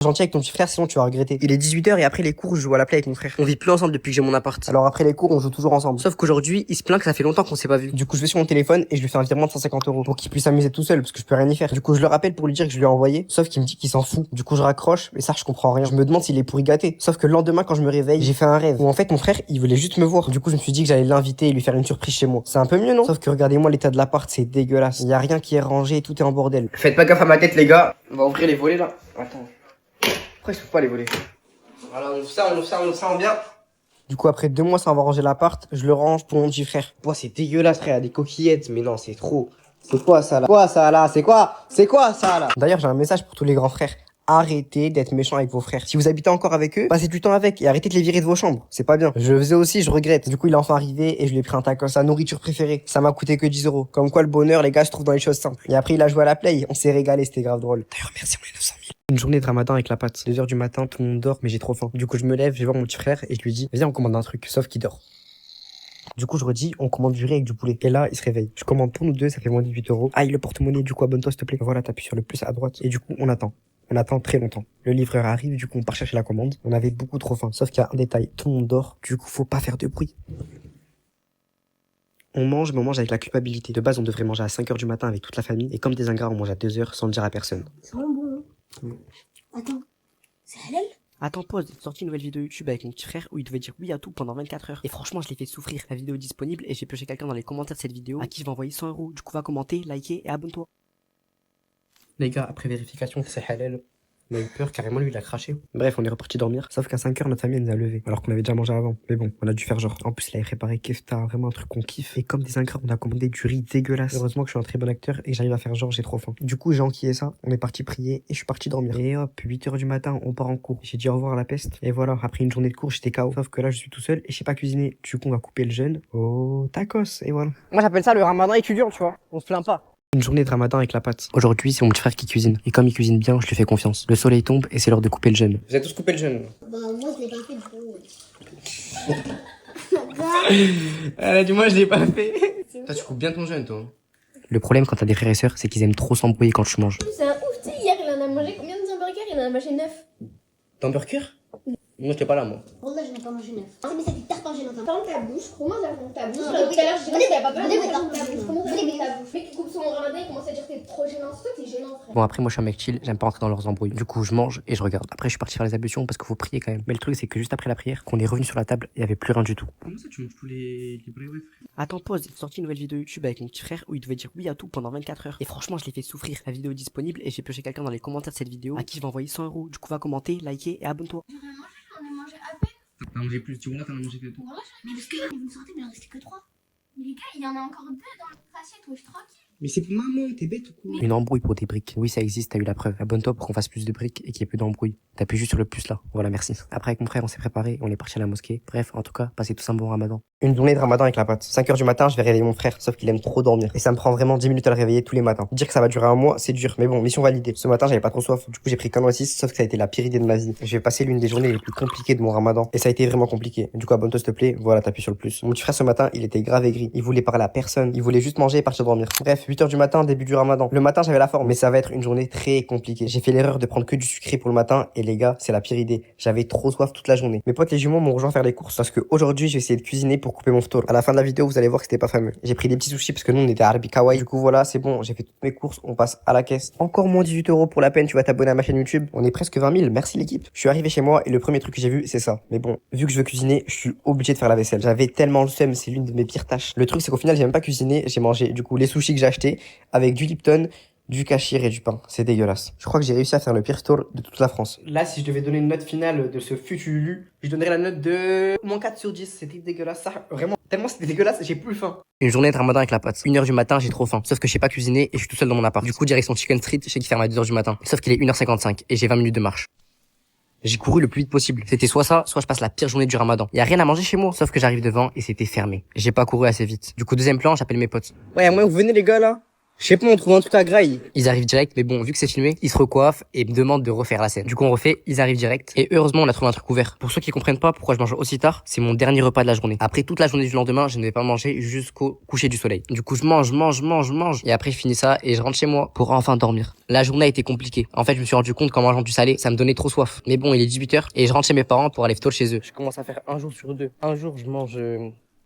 Gentil avec ton petit frère, sinon tu vas regretter. Il est 18h et après les cours, je joue à la play avec mon frère. On vit plus ensemble depuis que j'ai mon appart. Alors après les cours, on joue toujours ensemble. Sauf qu'aujourd'hui, il se plaint que ça fait longtemps qu'on s'est pas vu. Du coup, je vais sur mon téléphone et je lui fais un virement de 150 euros pour qu'il puisse s'amuser tout seul parce que je peux rien y faire. Du coup, je le rappelle pour lui dire que je lui ai envoyé. Sauf qu'il me dit qu'il s'en fout. Du coup, je raccroche et ça, je comprends rien. Je me demande s'il est pourri gâté. Sauf que le lendemain, quand je me réveille, j'ai fait un rêve où en fait mon frère, il voulait juste me voir. Du coup, je me suis dit que j'allais l'inviter et lui faire une surprise chez moi. C'est un peu mieux, non? Sauf que regardez-moi l'état de l'appart, c'est dégueulasse. Il y a rien qui est rangé, tout est en bordel. Faites pas gaffe à ma tête, les gars. On va ouvrir les volets là. Attends. Pourquoi je peux pas les voler? Voilà, on ouvre ça en bien. Du coup, après 2 mois sans avoir rangé l'appart, je le range pour mon petit frère. Ouah, c'est dégueulasse, frère, il y a des coquillettes, mais non, c'est trop. C'est quoi ça là? Quoi ça là? C'est quoi ça là? D'ailleurs, j'ai un message pour tous les grands frères. Arrêtez d'être méchants avec vos frères. Si vous habitez encore avec eux, passez du temps avec et arrêtez de les virer de vos chambres. C'est pas bien. Je le faisais aussi, je regrette. Du coup, il est enfin arrivé et je lui ai pris un tacos, sa nourriture préférée. Ça m'a coûté que 10 euros. Comme quoi, le bonheur, les gars, se trouve dans les choses simples. Et après, il a joué à la play. On s'est régalé, c'était grave drôle. D'ailleurs, merci, on est 900 000. Une journée de ramadan avec la pâte. 2h du matin, tout le monde dort, mais j'ai trop faim. Du coup, je me lève, je vais voir mon petit frère et je lui dis, viens, on commande un truc. Sauf qu'il dort. Du coup, je redis, on commande du riz avec du poulet. Et là, il se réveille. Je commande pour nous deux, ça fait moins 18 euros. Aïe, le porte-monnaie, du coup, abonne-toi, s'il te plaît. Voilà, t'appuies sur le plus à droite. Et du coup, on attend. On attend très longtemps. Le livreur arrive, du coup, on part chercher la commande. On avait beaucoup trop faim. Sauf qu'il y a un détail, tout le monde dort. Du coup, faut pas faire de bruit. On mange, mais on mange avec la culpabilité. De base, on devrait manger à 5h du matin avec toute la famille. Et comme des ingrats, on mange à 2h sans le dire à personne. C'est vraiment bon. Attends, c'est halal? Attends, pause, j'ai sorti une nouvelle vidéo YouTube avec mon petit frère où il devait dire oui à tout pendant 24 heures. Et franchement, je l'ai fait souffrir. La vidéo est disponible et j'ai pioché quelqu'un dans les commentaires de cette vidéo à qui je vais envoyer 100 euros. Du coup, va commenter, liker et abonne-toi. Les gars, après vérification, c'est halal. On a eu peur, carrément lui il a craché. Bref, on est reparti dormir. Sauf qu'à 5h, notre famille elle nous a levé. Alors qu'on avait déjà mangé avant. Mais bon, on a dû faire genre. En plus, il avait préparé kefta, vraiment un truc qu'on kiffe. Et comme des ingrats, on a commandé du riz dégueulasse. Heureusement que je suis un très bon acteur et que j'arrive à faire genre j'ai trop faim. Du coup, j'ai enquillé ça. On est parti prier et je suis parti dormir. Et hop, 8h du matin, on part en cours. J'ai dit au revoir à la peste. Et voilà, après une journée de cours, j'étais KO. Sauf que là, je suis tout seul et je sais pas cuisiner. Du coup, on va couper le jeûne au tacos. Et voilà. Moi, j'appelle ça le ramadan étudiant, tu vois. On se plaint pas. Une journée de ramadan avec la pâte. Aujourd'hui, c'est mon petit frère qui cuisine. Et comme il cuisine bien, je lui fais confiance. Le soleil tombe et c'est l'heure de couper le jeûne. Vous avez tous coupé le jeûne? Bah, moi, je l'ai pas fait du tout. Elle a dit, moi, je l'ai pas fait. Toi, tu coupes bien ton jeûne, toi. Le problème quand t'as des frères et sœurs, c'est qu'ils aiment trop s'embrouiller quand tu manges. C'est un ouf, tu sais, hier, il en a mangé combien de hamburgers? Il en a mangé 9. D'hamburger? Moi, j'étais pas là, moi. Wallah, j'en ai pas mangé 9. Ah, mais ça fait tard quand j'ai longtemps. Ferme ta bouche, commence à fermer ta bouche. Tout à l'heure, je disais que t'avais pas peur de fermer ta bouche. Comment ça ferme ta bouche? Mec qui coupe son ramadan, il commence à dire que t'es trop gênant. C'est toi qui es gênant, frère. Bon, après, moi, je suis un mec chill, j'aime pas rentrer dans leurs embrouilles. Du coup, je mange et je regarde. Après, je suis parti faire les ablutions parce qu'il faut prier quand même. Mais le truc, c'est que juste après la prière, qu'on est revenu sur la table, il y avait plus rien du tout. Comment ça, tu manges tous les brevets, frère? Attends, pause, j'ai sorti une nouvelle vidéo YouTube avec mon petit frère où il devait dire oui à tout pendant 24 heures. Et franchement, je l'ai fait souffrir. La vidéo est disponible et j'ai pioché quelqu'un dans les commentaires de cette vidéo à qui je vais envoyer 100 euros. Du coup, va commenter, liker et abonne-toi. J'en ai mangé à peine. T'en as mangé plus, tu vois, t'en as mangé que toi. Voilà, mais parce que vous me sortez, mais il en restait que 3. Mais les gars, il y en a encore 2 dans notre assiette, wesh, tranquille. Mais c'est pour maman, t'es bête ou quoi? Une embrouille pour des briques. Oui, ça existe, t'as eu la preuve. Abonne-toi pour qu'on fasse plus de briques et qu'il y ait plus d'embrouilles. T'appuies juste sur le plus là. Voilà, merci. Après, avec mon frère, on s'est préparé, on est parti à la mosquée. Bref, en tout cas, passez tous un bon ramadan. Une journée de ramadan avec la pâte. 5h du matin, je vais réveiller mon frère, sauf qu'il aime trop dormir. Et ça me prend vraiment 10 minutes à le réveiller tous les matins. Dire que ça va durer un mois, c'est dur. Mais bon, mission validée. Ce matin, j'avais pas trop soif. Du coup, j'ai pris qu'un oasis, sauf que ça a été la pire idée de ma vie. Je vais passer l'une des journées les plus compliquées de mon ramadan. Et ça a été vraiment compliqué. Du coup, abonne-toi s'il te plaît. Voilà, t'appuies sur le plus. Mon petit frère ce matin, il était grave aigri. Il voulait parler à personne. Il voulait juste manger et partir dormir. Bref, 8h du matin, début du ramadan. Le matin, j'avais la forme, mais ça va être une journée très compliquée. J'ai fait l'erreur de prendre que du sucré pour le matin. Et les gars, c'est la pire idée. J'avais trop soif toute la journée. Mes potes les jumeaux m'ont rejoint faire les courses parce que aujourd'hui, j'ai essayé de cuisiner pour couper mon ftour. À la fin de la vidéo, vous allez voir que c'était pas fameux. J'ai pris des petits sushis parce que nous, on était à Arabi Kawaii. Du coup, voilà, c'est bon. J'ai fait toutes mes courses. On passe à la caisse. Encore moins 18 euros pour la peine. Tu vas t'abonner à ma chaîne YouTube. On est presque 20 000. Merci l'équipe. Je suis arrivé chez moi et le premier truc que j'ai vu, c'est ça. Mais bon, vu que je veux cuisiner, je suis obligé de faire la vaisselle. J'avais tellement le seum. C'est l'une de mes pires tâches. Le truc, c'est qu'au final, j'ai même pas cuisiné. J'ai mangé, du coup, les sushis que j'ai achetés avec du Lipton, du kachir et du pain. C'est dégueulasse. Je crois que j'ai réussi à faire le pire tour de toute la France. Là, si je devais donner une note finale de ce futulu, je donnerais la note de moins 4 sur 10. C'était dégueulasse. Ça, vraiment, tellement c'était dégueulasse, j'ai plus faim. Une journée de ramadan avec la pâte. 1h du matin, j'ai trop faim. Sauf que je sais pas cuisiner et je suis tout seul dans mon appart. Du coup, direction Chicken Street, je sais qu'il ferme à 2h du matin. Sauf qu'il est 1h55 et j'ai 20 minutes de marche. J'ai couru le plus vite possible. C'était soit ça, soit je passe la pire journée du ramadan. Y a rien à manger chez moi, sauf que j'arrive devant et c'était fermé. J'ai pas couru assez vite. Du coup, deuxième plan, j'appelle mes potes. Ouais, moi, vous venez les gars là? Je sais pas, on trouve un truc à graille. Ils arrivent direct, mais bon, vu que c'est filmé, ils se recoiffent et me demandent de refaire la scène. Du coup, on refait, ils arrivent direct. Et heureusement, on a trouvé un truc ouvert. Pour ceux qui comprennent pas pourquoi je mange aussi tard, c'est mon dernier repas de la journée. Après toute la journée du lendemain, je ne vais pas manger jusqu'au coucher du soleil. Du coup, je mange. Et après, je finis ça et je rentre chez moi pour enfin dormir. La journée a été compliquée. En fait, je me suis rendu compte qu'en mangeant du salé, ça me donnait trop soif. Mais bon, il est 18h et je rentre chez mes parents pour aller tôt chez eux. Je commence à faire un jour sur deux. Un jour, je mange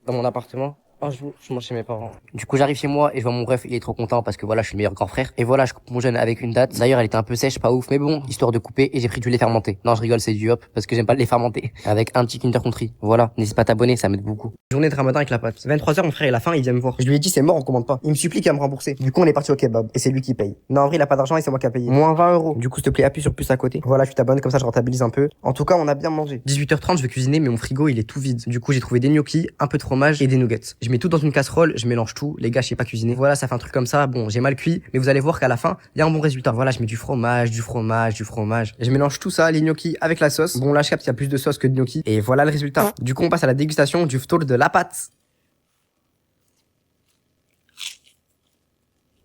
dans mon appartement. Un jour, je mange chez mes parents. Du coup, j'arrive chez moi et je vois mon ref, il est trop content parce que voilà, je suis le meilleur grand frère. Et voilà, je coupe mon jeûne avec une date. D'ailleurs, elle était un peu sèche, pas ouf, mais bon, histoire de couper et j'ai pris du lait fermenté. Non, je rigole, c'est du hop parce que j'aime pas le lait fermenté. Avec un petit Kinder Country. Voilà, n'hésite pas à t'abonner, ça m'aide beaucoup. Journée de Ramadan avec la pâte. 23h, mon frère, il a faim, il vient me voir. Je lui ai dit, c'est mort, on commande pas. Il me supplie qu'à me rembourser. Du coup, on est parti au kebab et c'est lui qui paye. Non, en vrai, il a pas d'argent et c'est moi qui a payé. Moins 20 euros. Du coup, s'il te plaît, appuie sur plus à côté. Voilà, tu t'abonnes, comme ça, je rentabilise un peu. En tout cas, on a bien mangé. 18h30, je vais cuisiner, mais mon frigo, il est tout vide. Du coup, j'ai trouvé des gnocchis, un peu de fromage et des nuggets. Je mets tout dans une casserole, je mélange tout. Les gars, je sais pas cuisiner. Voilà, ça fait un truc comme ça. Bon, j'ai mal cuit, mais vous allez voir qu'à la fin, il y a un bon résultat. Voilà, je mets du fromage. Et je mélange tout ça, les gnocchis avec la sauce. Bon, là, je capte qu'il y a plus de sauce que de gnocchis. Et voilà le résultat. Du coup, on passe à la dégustation du ftour de la pâte.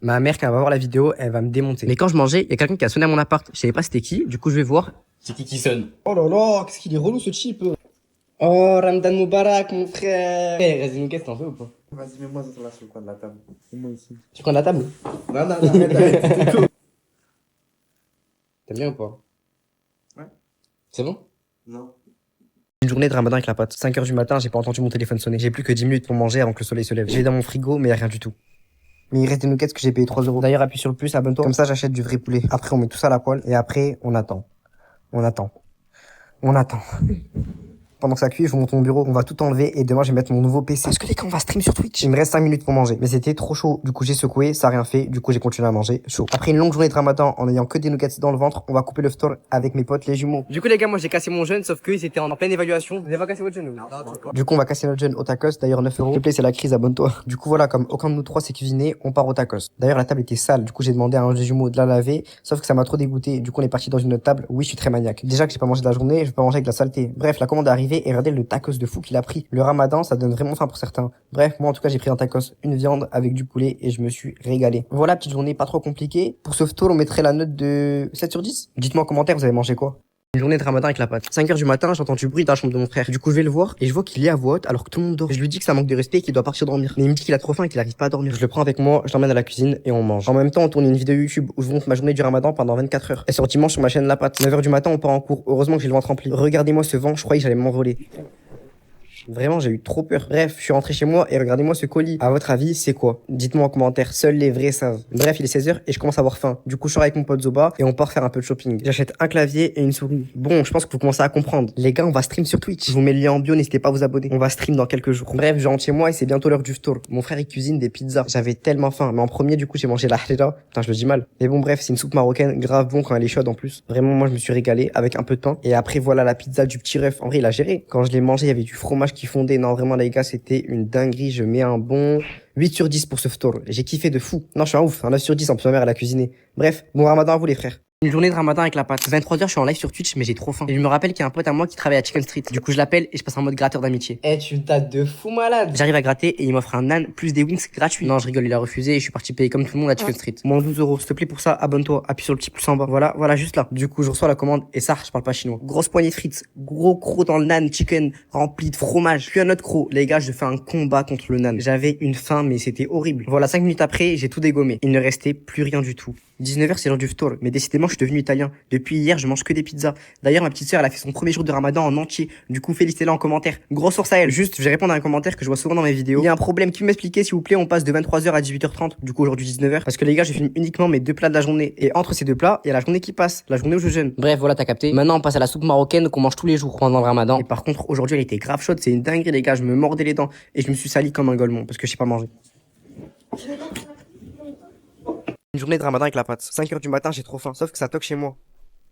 Ma mère, quand elle va voir la vidéo, elle va me démonter. Mais quand je mangeais, il y a quelqu'un qui a sonné à mon appart. Je savais pas c'était qui. Du coup, je vais voir. C'est qui sonne? Oh là là, qu'est-ce qu'il est relou ce chip. Oh, Ramadan Moubarak, mon frère. Eh, reste une t'en veux ou pas? Vas-y, mets-moi ça là sur le coin de la table. Mets-moi ici. Tu prends la table? Non, arrête. T'aimes bien ou pas? Ouais. C'est bon? Non. Une journée de Ramadan avec la pote. 5h du matin, j'ai pas entendu mon téléphone sonner. J'ai plus que 10 minutes pour manger avant que le soleil se lève. J'ai dans mon frigo, mais y a rien du tout. Mais il reste des nuggets que j'ai payé 3 euros. D'ailleurs, appuie sur le plus, abonne-toi. Comme ça, j'achète du vrai poulet. Après, on met tout ça à la poêle. Et après, on attend. On attend. Pendant que ça cuit, je vous montre mon bureau. On va tout enlever et demain, je vais mettre mon nouveau PC. Parce que les gars, on va stream sur Twitch. Il me reste 5 minutes pour manger. Mais c'était trop chaud. Du coup, j'ai secoué, ça a rien fait. Du coup, j'ai continué à manger chaud. Après une longue journée de Ramadan, en ayant que des nuggets dans le ventre, on va couper le ftour avec mes potes, les jumeaux. Du coup, les gars, moi, j'ai cassé mon jeûne, sauf qu'ils étaient en pleine évaluation. Vous avez pas cassé votre jeûne, Du coup, on va casser notre jeûne au tacos. D'ailleurs, 9 euros. S'il te plaît, c'est la crise, abonne-toi. Du coup, voilà, comme aucun de nous trois s'est cuisiné, on part au tacos. D'ailleurs, la table était sale. Du coup, j'ai demandé à un des jumeaux de la laver. Sauf que ça m'a trop dégoûté. Du coup, on est parti dans une autre table. Oui, je suis très maniaque. Déjà que j'ai pas mangé de la journée, je vais pas manger avec de la saleté. Bref, la commande est arrivée et regardez le tacos de fou qu'il a pris. Le Ramadan, ça donne vraiment faim pour certains. Bref, moi, en tout cas, j'ai pris un tacos, une viande avec du poulet et je me suis régalé. Voilà, petite journée pas trop compliquée. Pour ce ftour, on mettrait la note de 7 sur 10. Dites-moi en commentaire, vous avez mangé quoi? Une journée de Ramadan avec la pâte. 5h du matin, j'entends du bruit dans la chambre de mon frère. Du coup, je vais le voir et je vois qu'il est à voix haute alors que tout le monde dort. Je lui dis que ça manque de respect et qu'il doit partir dormir. Mais il me dit qu'il a trop faim et qu'il arrive pas à dormir. Je le prends avec moi, je l'emmène à la cuisine et on mange. En même temps, on tourne une vidéo YouTube où je vous montre ma journée du Ramadan pendant 24 heures. Elle sort dimanche sur ma chaîne La Pâte. 9h du matin, on part en cours. Heureusement que j'ai le ventre rempli. Regardez-moi ce vent, je croyais que j'allais m'envoler. Vraiment, j'ai eu trop peur. Bref, je suis rentré chez moi et regardez-moi ce colis. À votre avis, c'est quoi? Dites-moi en commentaire. Seuls les vrais savent. Bref, il est 16h et je commence à avoir faim. Du coup, je sors avec mon pote Zoba et on part faire un peu de shopping. J'achète un clavier et une souris. Bon, je pense que vous commencez à comprendre. Les gars, on va stream sur Twitch. Je vous mets le lien en bio, n'hésitez pas à vous abonner. On va stream dans quelques jours. Bref, je rentre chez moi et c'est bientôt l'heure du ftour. Mon frère, il cuisine des pizzas. J'avais tellement faim. Mais en premier, du coup, j'ai mangé la harira. Putain, je le dis mal. Mais bon, bref, c'est une soupe marocaine grave bon quand elle est chaude en plus. Vraiment, moi, je me suis régalé avec un peu de pain. Et après, voilà la pizza du petit ref. En vrai, il a géré. Quand je l'ai mangé, il y avait du fromage qui fondait. Non, vraiment, les gars, c'était une dinguerie. Je mets un bon 8 sur 10 pour ce ftour. J'ai kiffé de fou. Non, je suis un ouf. Un 9 sur 10 en plus ma mère, elle a cuisiné. Bref, bon Ramadan à vous les frères. Une journée de Ramadan avec la pâte. 23h, je suis en live sur Twitch, mais j'ai trop faim. Et je me rappelle qu'il y a un pote à moi qui travaille à Chicken Street. Du coup, je l'appelle et je passe en mode gratteur d'amitié. Eh, tu dates de fou malade. J'arrive à gratter et il m'offre un nan plus des wings gratuits. Non, je rigole, il a refusé et je suis parti payer comme tout le monde à Chicken Street. Moins 12 euros. S'il te plaît, pour ça, abonne-toi. Appuie sur le petit plus en bas. Voilà, juste là. Du coup, je reçois la commande et ça, je parle pas chinois. Grosse poignée de frites. Gros croc dans le nan chicken rempli de fromage. Puis un autre croc. Les gars, je fais un combat contre le nan. J'avais une faim, mais c'était horrible. Voilà, 5 minutes après, j'ai tout dégommé. Il ne restait plus rien du tout. 19h, c'est l'heure du ftour. Mais décidément, je suis devenu italien. Depuis hier, je mange que des pizzas. D'ailleurs, ma petite sœur, elle a fait son premier jour de Ramadan en entier. Du coup, félicitez-la en commentaire. Grosse source à elle. Juste, je vais répondre à un commentaire que je vois souvent dans mes vidéos. Il y a un problème. Qui m'expliquait, s'il vous plaît, on passe de 23h à 18h30. Du coup, aujourd'hui 19h. Parce que les gars, je filme uniquement mes 2 plats de la journée. Et entre ces 2 plats, il y a la journée qui passe. La journée où je jeûne. Bref, voilà, t'as capté. Maintenant, on passe à la soupe marocaine qu'on mange tous les jours pendant le Ramadan. Et par contre, aujourd'hui, elle était grave chaude. C'est une dinguerie, les gars. Je me mordais les dents. Et je me suis sali comme un golemon. Parce que je sais pas manger. Une journée de Ramadan avec la pâte. 5h du matin, j'ai trop faim. Sauf que ça toque chez moi.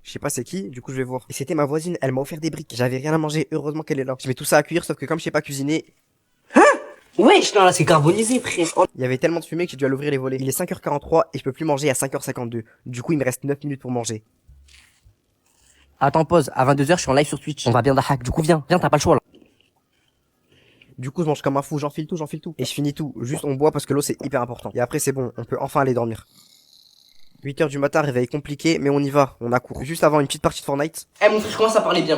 Je sais pas c'est qui, du coup je vais voir. Et c'était ma voisine, elle m'a offert des briques. J'avais rien à manger, heureusement qu'elle est là. Je mets tout ça à cuire, sauf que comme je sais pas cuisiner... Hein? Wesh, non là c'est carbonisé frère. Il y avait tellement de fumée que j'ai dû aller ouvrir les volets. Il est 5h43 et je peux plus manger à 5h52. Du coup il me reste 9 minutes pour manger. Attends, pause, à 22h je suis en live sur Twitch. On va bien d'hack, du coup viens, t'as pas le choix là. Du coup, je mange comme un fou, j'enfile tout. Et je finis tout. Juste, on boit parce que l'eau, c'est hyper important. Et après, c'est bon, on peut enfin aller dormir. 8h du matin, réveil compliqué, mais on y va, on a cours. Juste avant une petite partie de Fortnite. Eh mon frère, je commence à parler bien,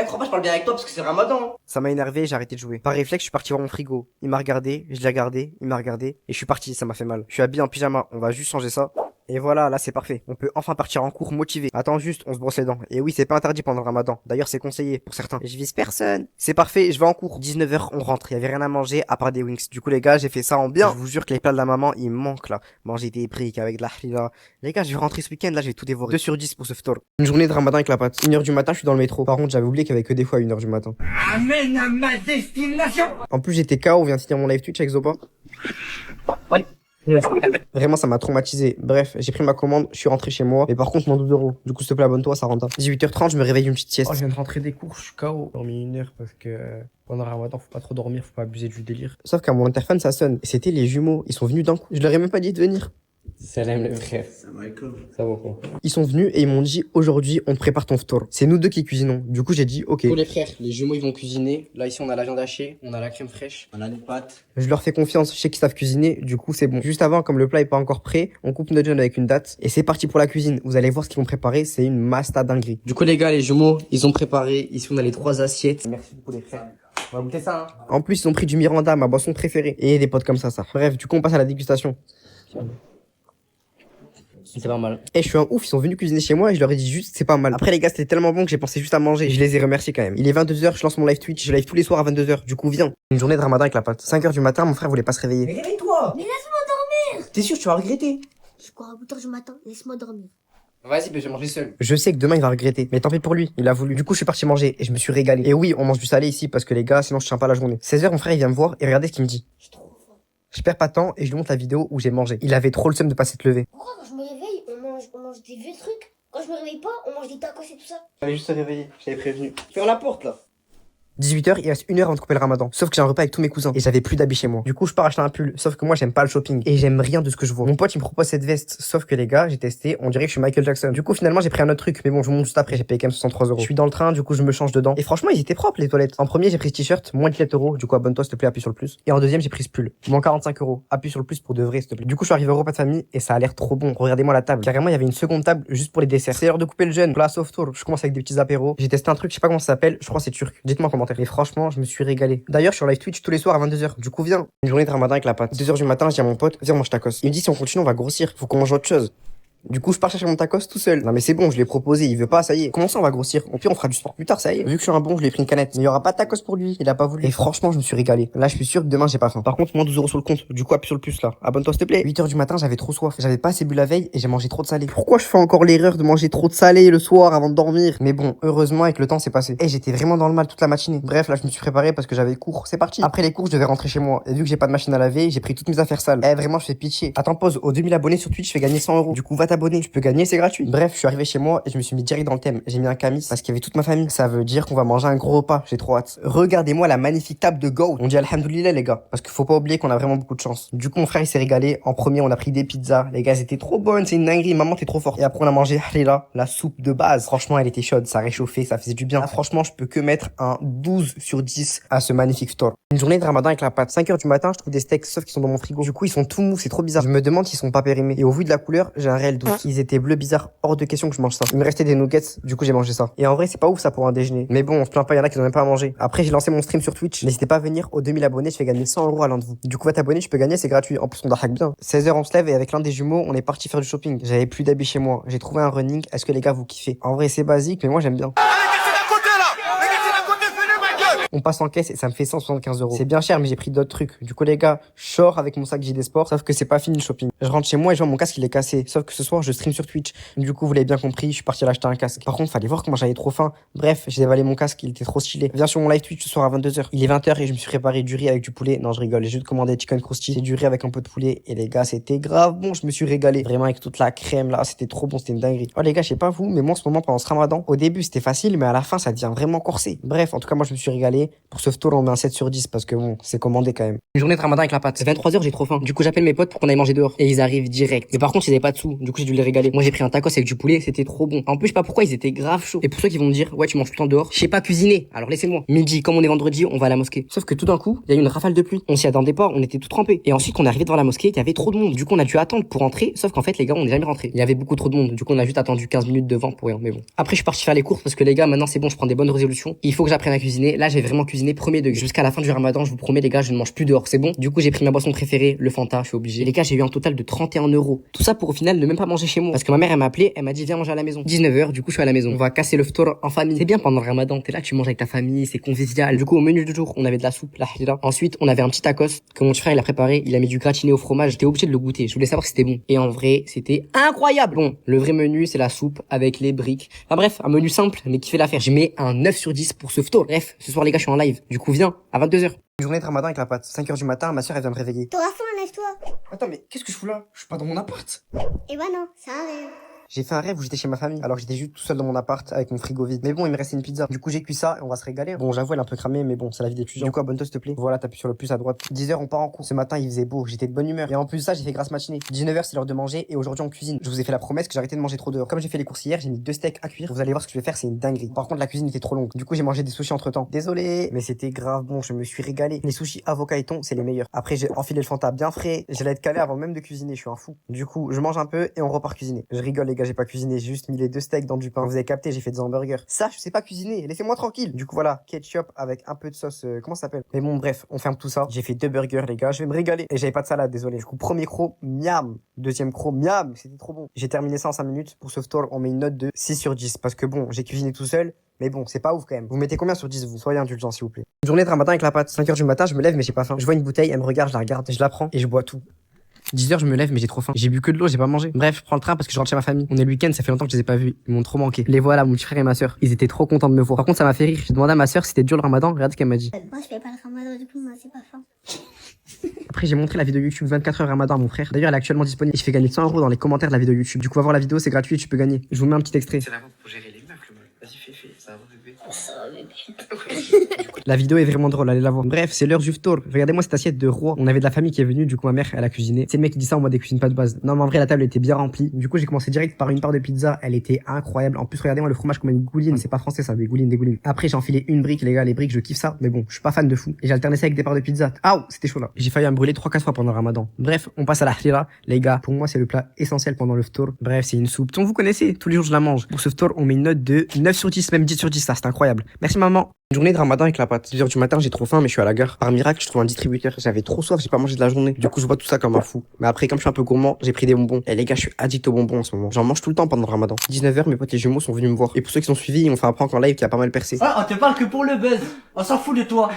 Eh, crois pas, je parle bien avec toi parce que c'est Ramadan. Ça m'a énervé, j'ai arrêté de jouer. Par réflexe, je suis parti voir mon frigo. Il m'a regardé, je l'ai regardé, il m'a regardé, et je suis parti, ça m'a fait mal. Je suis habillé en pyjama, on va juste changer ça. Et voilà, là c'est parfait. On peut enfin partir en cours motivé. Attends juste, on se brosse les dents. Et oui, c'est pas interdit pendant le Ramadan. D'ailleurs, c'est conseillé pour certains. Et je vise personne. C'est parfait, je vais en cours. 19h, on rentre. Il y avait rien à manger à part des wings. Du coup, les gars, j'ai fait ça en bien. Je vous jure que les plats de la maman, ils me manquent là. Manger des briques avec de la halila. Les gars, je vais rentrer ce week-end, là, je vais tout dévorer. 2 sur 10 pour ce ftor. Une journée de Ramadan avec la pâte. 1h du matin, je suis dans le métro. Par contre, j'avais oublié qu'il y avait que des fois à 1h du matin. Amène à ma destination. En plus, j'étais KO, on vient de finir mon live Twitch avec Zopa. Vraiment, ça m'a traumatisé. Bref, j'ai pris ma commande, je suis rentré chez moi. Mais par contre, mon 12 €. Du coup, s'il te plaît, abonne-toi, ça rentre. 18h30, je me réveille une petite sieste. Oh, je viens de rentrer des cours, je suis KO. J'ai dormi 1 heure parce que pendant le Ramadan, faut pas trop dormir, faut pas abuser du délire. Sauf qu'à mon interphone, ça sonne. Et c'était les jumeaux. Ils sont venus d'un coup. Je leur ai même pas dit de venir. Salam le frère. Ça va quoi? Ils sont venus et ils m'ont dit, aujourd'hui, on te prépare ton ftour. C'est nous deux qui cuisinons. Du coup, j'ai dit, ok. Tous les frères, les jumeaux ils vont cuisiner. Là ici on a la viande hachée, on a la crème fraîche, on a les pâtes. Je leur fais confiance. Je sais qu'ils savent cuisiner. Du coup, c'est bon. Juste avant, comme le plat est pas encore prêt, on coupe notre viande avec une date. Et c'est parti pour la cuisine. Vous allez voir ce qu'ils vont préparer. C'est une masta dinguerie. Du coup les gars, les jumeaux, ils ont préparé. Ici on a les 3 assiettes. Merci beaucoup les frères. On va goûter ça hein. En plus, ils ont pris du Miranda, ma boisson préférée. Et des potes comme ça. Bref, du coup, on passe à la dégustation. C'est pas mal. Et je suis un ouf, ils sont venus cuisiner chez moi et je leur ai dit juste c'est pas mal. Après les gars, c'était tellement bon que j'ai pensé juste à manger. Je les ai remerciés quand même. Il est 22h, je lance mon live Twitch, je live tous les soirs à 22h. Du coup, viens. Une journée de Ramadan avec la pâte. 5h du matin, mon frère voulait pas se réveiller. Mais réveille-toi. Mais laisse-moi dormir. T'es sûr, tu vas regretter. Je crois à 8h du matin, laisse-moi dormir. Vas-y, je vais manger seul. Je sais que demain il va regretter, mais tant pis pour lui, il a voulu. Du coup, je suis parti manger et je me suis régalé. Et oui, on mange du salé ici parce que les gars, sinon je tiens pas la journée. 16h, mon frère il vient me voir et regardez ce qu'il me dit. Je suis trop faim. Je perds pas de temps et je lui montre la vidéo où j'ai mangé. Il avait trop le seum de pas s'être levé. Pourquoi quand je me réveille, on mange des vieux trucs? Quand je me réveille pas, on mange des tacos et tout ça. Fallait juste se réveiller, je t'avais prévenu. Ferme la porte là. 18h, il reste 1 heure avant de couper le Ramadan. Sauf que j'ai un repas avec tous mes cousins et j'avais plus d'habits chez moi. Du coup, je pars acheter un pull. Sauf que moi, j'aime pas le shopping et j'aime rien de ce que je vois. Mon pote, il me propose cette veste. Sauf que les gars, j'ai testé, on dirait que je suis Michael Jackson. Du coup, finalement, j'ai pris un autre truc. Mais bon, je vous montre juste après, j'ai payé quand même 63 €. Je suis dans le train, du coup, je me change dedans. Et franchement, ils étaient propres, les toilettes. En premier, j'ai pris ce t-shirt, moins de 7 €. Du coup, abonne-toi, s'il te plaît, appuie sur le plus. Et en deuxième, j'ai pris ce pull. Moins 45 €. Appuie sur le plus pour de vrai, s'il te plaît. Du coup, je suis arrivé au repas de famille et ça a l'air trop bon. Regardez-moi la table. Carrément, il y avait une seconde table juste pour les desserts. C'est l'heure de couper le jeûne. Place of tour. Je commence avec des petits apéros. J'ai testé un truc, je sais pas comment ça s'appelle. Je crois que c'est turc. Dites-moi en commentaire. Et franchement, je me suis régalé. D'ailleurs, je suis en live Twitch tous les soirs à 22h. Du coup, viens. Une journée de Ramadan avec la pâte. 2h du matin, je dis à mon pote, viens, on mange tacos. Il me dit, si on continue, on va grossir. Faut qu'on mange autre chose. Du coup, je pars chercher mon tacos tout seul. Non, mais c'est bon, je l'ai proposé, il veut pas, ça y est. Comment ça, on va grossir? Au pire, on fera du sport plus tard, ça y est. Vu que je suis un bon, je lui ai pris une canette. Mais il y aura pas de tacos pour lui, il a pas voulu. Et franchement, je me suis régalé. Là, je suis sûr que demain, j'ai pas faim. Par contre, moins 12 € sur le compte. Du coup, appuie sur le plus là. Abonne-toi, s'il te plaît. 8h du matin, j'avais trop soif. J'avais pas assez bu la veille et j'ai mangé trop de salé. Pourquoi je fais encore l'erreur de manger trop de salé le soir avant de dormir? Mais bon, heureusement, avec le temps, c'est passé. Et j'étais vraiment dans le mal toute la matinée. Bref, là, je me suis préparé parce que j'avais cours. C'est parti. Après les cours, je devais rentrer chez moi. Et vu que j'ai pas de machine à laver, j'ai pris toutes mes affaires sales. Eh, vraiment, je fais pitié. Attends, pause. Aux 2000 abonnés sur Twitch, je fais gagner 100 €. Du coup, va t'abonner, je peux gagner, c'est gratuit. Bref, je suis arrivé chez moi et je me suis mis direct dans le thème. J'ai mis un camis parce qu'il y avait toute ma famille. Ça veut dire qu'on va manger un gros repas. J'ai trop hâte. Regardez-moi la magnifique table de Goat. On dit alhamdoulilah, les gars. Parce qu'il faut pas oublier qu'on a vraiment beaucoup de chance. Du coup, mon frère, il s'est régalé. En premier, on a pris des pizzas. Les gars, c'était trop bonne. C'est une dinguerie. Maman, t'es trop forte. Et après, on a mangé halila, la soupe de base. Franchement, elle était chaude. Ça réchauffait. Ça faisait du bien. Là, franchement, je peux que mettre un 12 sur 10 à ce magnifique store. Une journée de Ramadan avec la pâte. 5h du matin, je trouve des steaks sauf qu'ils sont dans mon frigo. Du coup, ils sont tout mous. C'est trop bizarre. Je me demande s'ils sont pas périmés. Et au vu de la couleur, j'ai un réel doute. Ils étaient bleus bizarres. Hors de question que je mange ça. Il me restait des nuggets. Du coup, j'ai mangé ça. Et en vrai, c'est pas ouf ça pour un déjeuner. Mais bon, on se plaint pas. Il y en a qui n'ont même pas à manger. Après, j'ai lancé mon stream sur Twitch. N'hésitez pas à venir. Aux 2000 abonnés, je fais gagner 100 € à l'un de vous. Du coup, va t'abonner, tu peux gagner, c'est gratuit. En plus, on hack bien. 16h, on se lève et avec l'un des jumeaux, on est parti faire du shopping. J'avais plus d'habits chez moi. J'ai trouvé un running. Est-ce que les gars vous kiffez? En vrai, c'est basique, mais moi j'aime bien. On passe en caisse et ça me fait 175 €. C'est bien cher, mais j'ai pris d'autres trucs. Du coup, les gars, je sors avec mon sac JD Sport. Sauf que c'est pas fini le shopping. Je rentre chez moi et je vois mon casque, il est cassé. Sauf que ce soir, je stream sur Twitch. Du coup, vous l'avez bien compris, je suis parti l'acheter un casque. Par contre, fallait voir comment j'avais trop faim. Bref, j'ai dévalé mon casque, il était trop stylé. Viens sur mon live Twitch ce soir à 22h. Il est 20h et je me suis préparé du riz avec du poulet. Non, je rigole. J'ai juste commandé chicken crousty. C'est du riz avec un peu de poulet. Et les gars, c'était grave bon. Je me suis régalé. Vraiment avec toute la crème là. C'était trop bon. C'était une dinguerie. Oh, les gars, je sais pas vous, mais moi, en ce moment, pendant ce ramadan, au début, c'était facile, mais à la fin, ça devient vraiment corsé. Bref, en tout cas, moi, je me suis régalé. régalé. Pour ce tour, on met un 7 sur 10 parce que bon, c'est commandé quand même. Une journée de ramadan avec la pâte. 23h, j'ai trop faim. Du coup, j'appelle mes potes pour qu'on aille manger dehors. Et ils arrivent direct. Mais par contre, ils avaient pas de sous. Du coup, j'ai dû les régaler. Moi, j'ai pris un tacos avec du poulet. C'était trop bon. En plus, je sais pas pourquoi ils étaient grave chauds. Et pour ceux qui vont me dire, ouais, tu manges tout le temps dehors. Je sais pas cuisiner. Alors laissez-moi. Midi, comme on est vendredi, on va à la mosquée. Sauf que tout d'un coup, il y a eu une rafale de pluie. On s'y attendait pas. On était tout trempés. Et ensuite, on est arrivé devant la mosquée. Il y avait trop de monde. Du coup, on a dû attendre pour entrer. Sauf qu'en fait, les gars, on n'est jamais rentré. Il y avait beaucoup trop de monde. Du coup, on a juste attendu 15 minutes devant pour rien. Mais bon. Après, je suis parti faire les courses parce que les gars, maintenant, c'est bon, je prends des bonnes résolutions. Il faut que j'apprenne à cuisiner. Là, j'ai vraiment cuisiné premier degré. Jusqu'à la fin du ramadan, je vous promets, les gars, je ne mange plus dehors. C'est bon. Du coup, j'ai pris ma boisson préférée, le Fanta. Je suis obligé. Et les gars, j'ai eu un total de 31 euros. Tout ça pour au final ne même pas manger chez moi. Parce que ma mère, elle m'a appelé. Elle m'a dit, viens manger à la maison. 19h. Du coup, je suis à la maison. On va casser le ftour en famille. C'est bien pendant le ramadan. T'es là, tu manges avec ta famille. C'est convivial. Du coup, au menu du jour, on avait de la soupe, la hira. Ensuite, on avait un petit tacos que mon petit frère, il a préparé. Il a mis du gratiné au fromage. J'étais obligé de le goûter. Je voulais savoir si c'était bon. Et en vrai, c'était incroyable. Bon, le vrai menu, c'est la soupe avec les briques. Enfin bref, un menu simple, mais qui fait l'affaire. Je mets un 9 sur 10 pour ce ftour. Bref, ce soir, les gars, je suis en live. Du coup, viens à 22h. Une journée de ramadan avec la pâte. 5h du matin, ma soeur, elle vient me réveiller. T'auras faim, lève-toi. Attends, mais qu'est-ce que je fous là? Je suis pas dans mon appart. Et bah non, ça arrive. J'ai fait un rêve où j'étais chez ma famille, alors j'étais juste tout seul dans mon appart avec mon frigo vide. Mais bon, il me restait une pizza. Du coup, j'ai cuit ça et on va se régaler. Bon, j'avoue, elle est un peu cramée, mais bon, c'est la vie d'étudiant. Du coup, abonne-toi s'il te plaît. Voilà, t'appuies sur le plus à droite. 10h, on part en cours. Ce matin, il faisait beau, j'étais de bonne humeur. Et en plus de ça, j'ai fait grasse matinée. 19h, c'est l'heure de manger et aujourd'hui, on cuisine. Je vous ai fait la promesse que j'arrêtais de manger trop dehors. Comme j'ai fait les courses hier, j'ai mis 2 steaks à cuire. Vous allez voir ce que je vais faire, c'est une dinguerie. Par contre, la cuisine était trop longue. Du coup, j'ai mangé des sushis entre temps. Désolé, mais c'était grave bon, je me suis régalé. Les sushis avocat et thon, c'est les meilleurs. Après, j'ai enfilé le Fanta bien frais. J'allais être calé avant même de cuisiner, je suis un fou. Du coup, je mange un peu et on repart cuisiner. Je rigole, les gars, j'ai pas cuisiné, j'ai juste mis les 2 steaks dans du pain. Vous avez capté, j'ai fait des hamburgers. Ça, je sais pas cuisiner. Laissez-moi tranquille. Du coup, voilà, ketchup avec un peu de sauce. Comment ça s'appelle? Mais bon, bref, on ferme tout ça. J'ai fait 2 burgers, les gars. Je vais me régaler. Et j'avais pas de salade, désolé. Du coup, premier croc, miam. Deuxième croc, miam. C'était trop bon. J'ai terminé ça en 5 minutes. Pour ce tour, on met une note de 6 sur 10. Parce que bon, j'ai cuisiné tout seul. Mais bon, c'est pas ouf quand même. Vous mettez combien sur 10 vous? Soyez indulgents, s'il vous plaît. Une journée de ramadan avec la pâte. 5h du matin, je me lève, mais j'ai pas faim. Je vois une bouteille, elle me regarde, je la regarde, je la prends et je bois tout. 10h, je me lève, mais j'ai trop faim. J'ai bu que de l'eau, j'ai pas mangé. Bref, je prends le train parce que je rentre chez ma famille. On est le week-end, ça fait longtemps que je les ai pas vus. Ils m'ont trop manqué. Les voilà, mon petit frère et ma soeur. Ils étaient trop contents de me voir. Par contre, ça m'a fait rire. J'ai demandé à ma soeur si c'était dur le ramadan. Regarde ce qu'elle m'a dit. Moi, je fais pas le ramadan, du coup, moi, c'est pas faim. Après, j'ai montré la vidéo YouTube 24 heures ramadan à mon frère. D'ailleurs, elle est actuellement disponible. Et je fais gagner 100 € dans les commentaires de la vidéo YouTube. Du coup, va voir la vidéo, c'est gratuit et tu peux gagner. Je vous mets un petit extrait. C'est la vente pour gérer les meufs, le mec. Vas-y, fais, ça va bébé. Ça va, bébé. La vidéo est vraiment drôle, allez la voir. Bref, c'est l'heure du ftour. Regardez-moi cette assiette de roi. On avait de la famille qui est venue, du coup ma mère elle a cuisiné. C'est le mec qui dit ça en mode des cuisines pas de base. Non mais en vrai la table était bien remplie. Du coup j'ai commencé direct par une part de pizza, elle était incroyable. En plus regardez-moi le fromage comme une gouline, c'est pas français ça, des goulines. Après j'ai enfilé une brique les gars, les briques je kiffe ça, mais bon je suis pas fan de fou. Et j'ai alterné ça avec des parts de pizza. Ah c'était chaud là. J'ai failli me brûler 3-4 fois pendant le ramadan. Bref, on passe à la hlira. Les gars, pour moi c'est le plat essentiel pendant le ftour. Bref c'est une soupe. Donc vous connaissez, tous les jours je la mange. Pour ce ftour on met une note de 9 sur 10, même 10 sur 10, ça c'est incroyable. Merci maman. Une journée de ramadan avec la pâte. 10h du matin, j'ai trop faim, mais je suis à la gare. Par miracle, je trouve un distributeur. J'avais trop soif, j'ai pas mangé de la journée. Du coup, je bois tout ça comme un fou. Mais après, comme je suis un peu gourmand, j'ai pris des bonbons. Et les gars, je suis addict aux bonbons en ce moment. J'en mange tout le temps pendant le ramadan. 19h, mes potes les jumeaux sont venus me voir. Et pour ceux qui sont suivis, ils m'ont fait un prank en live qui a pas mal percé. Ah, on te parle que pour le buzz. On s'en fout de toi.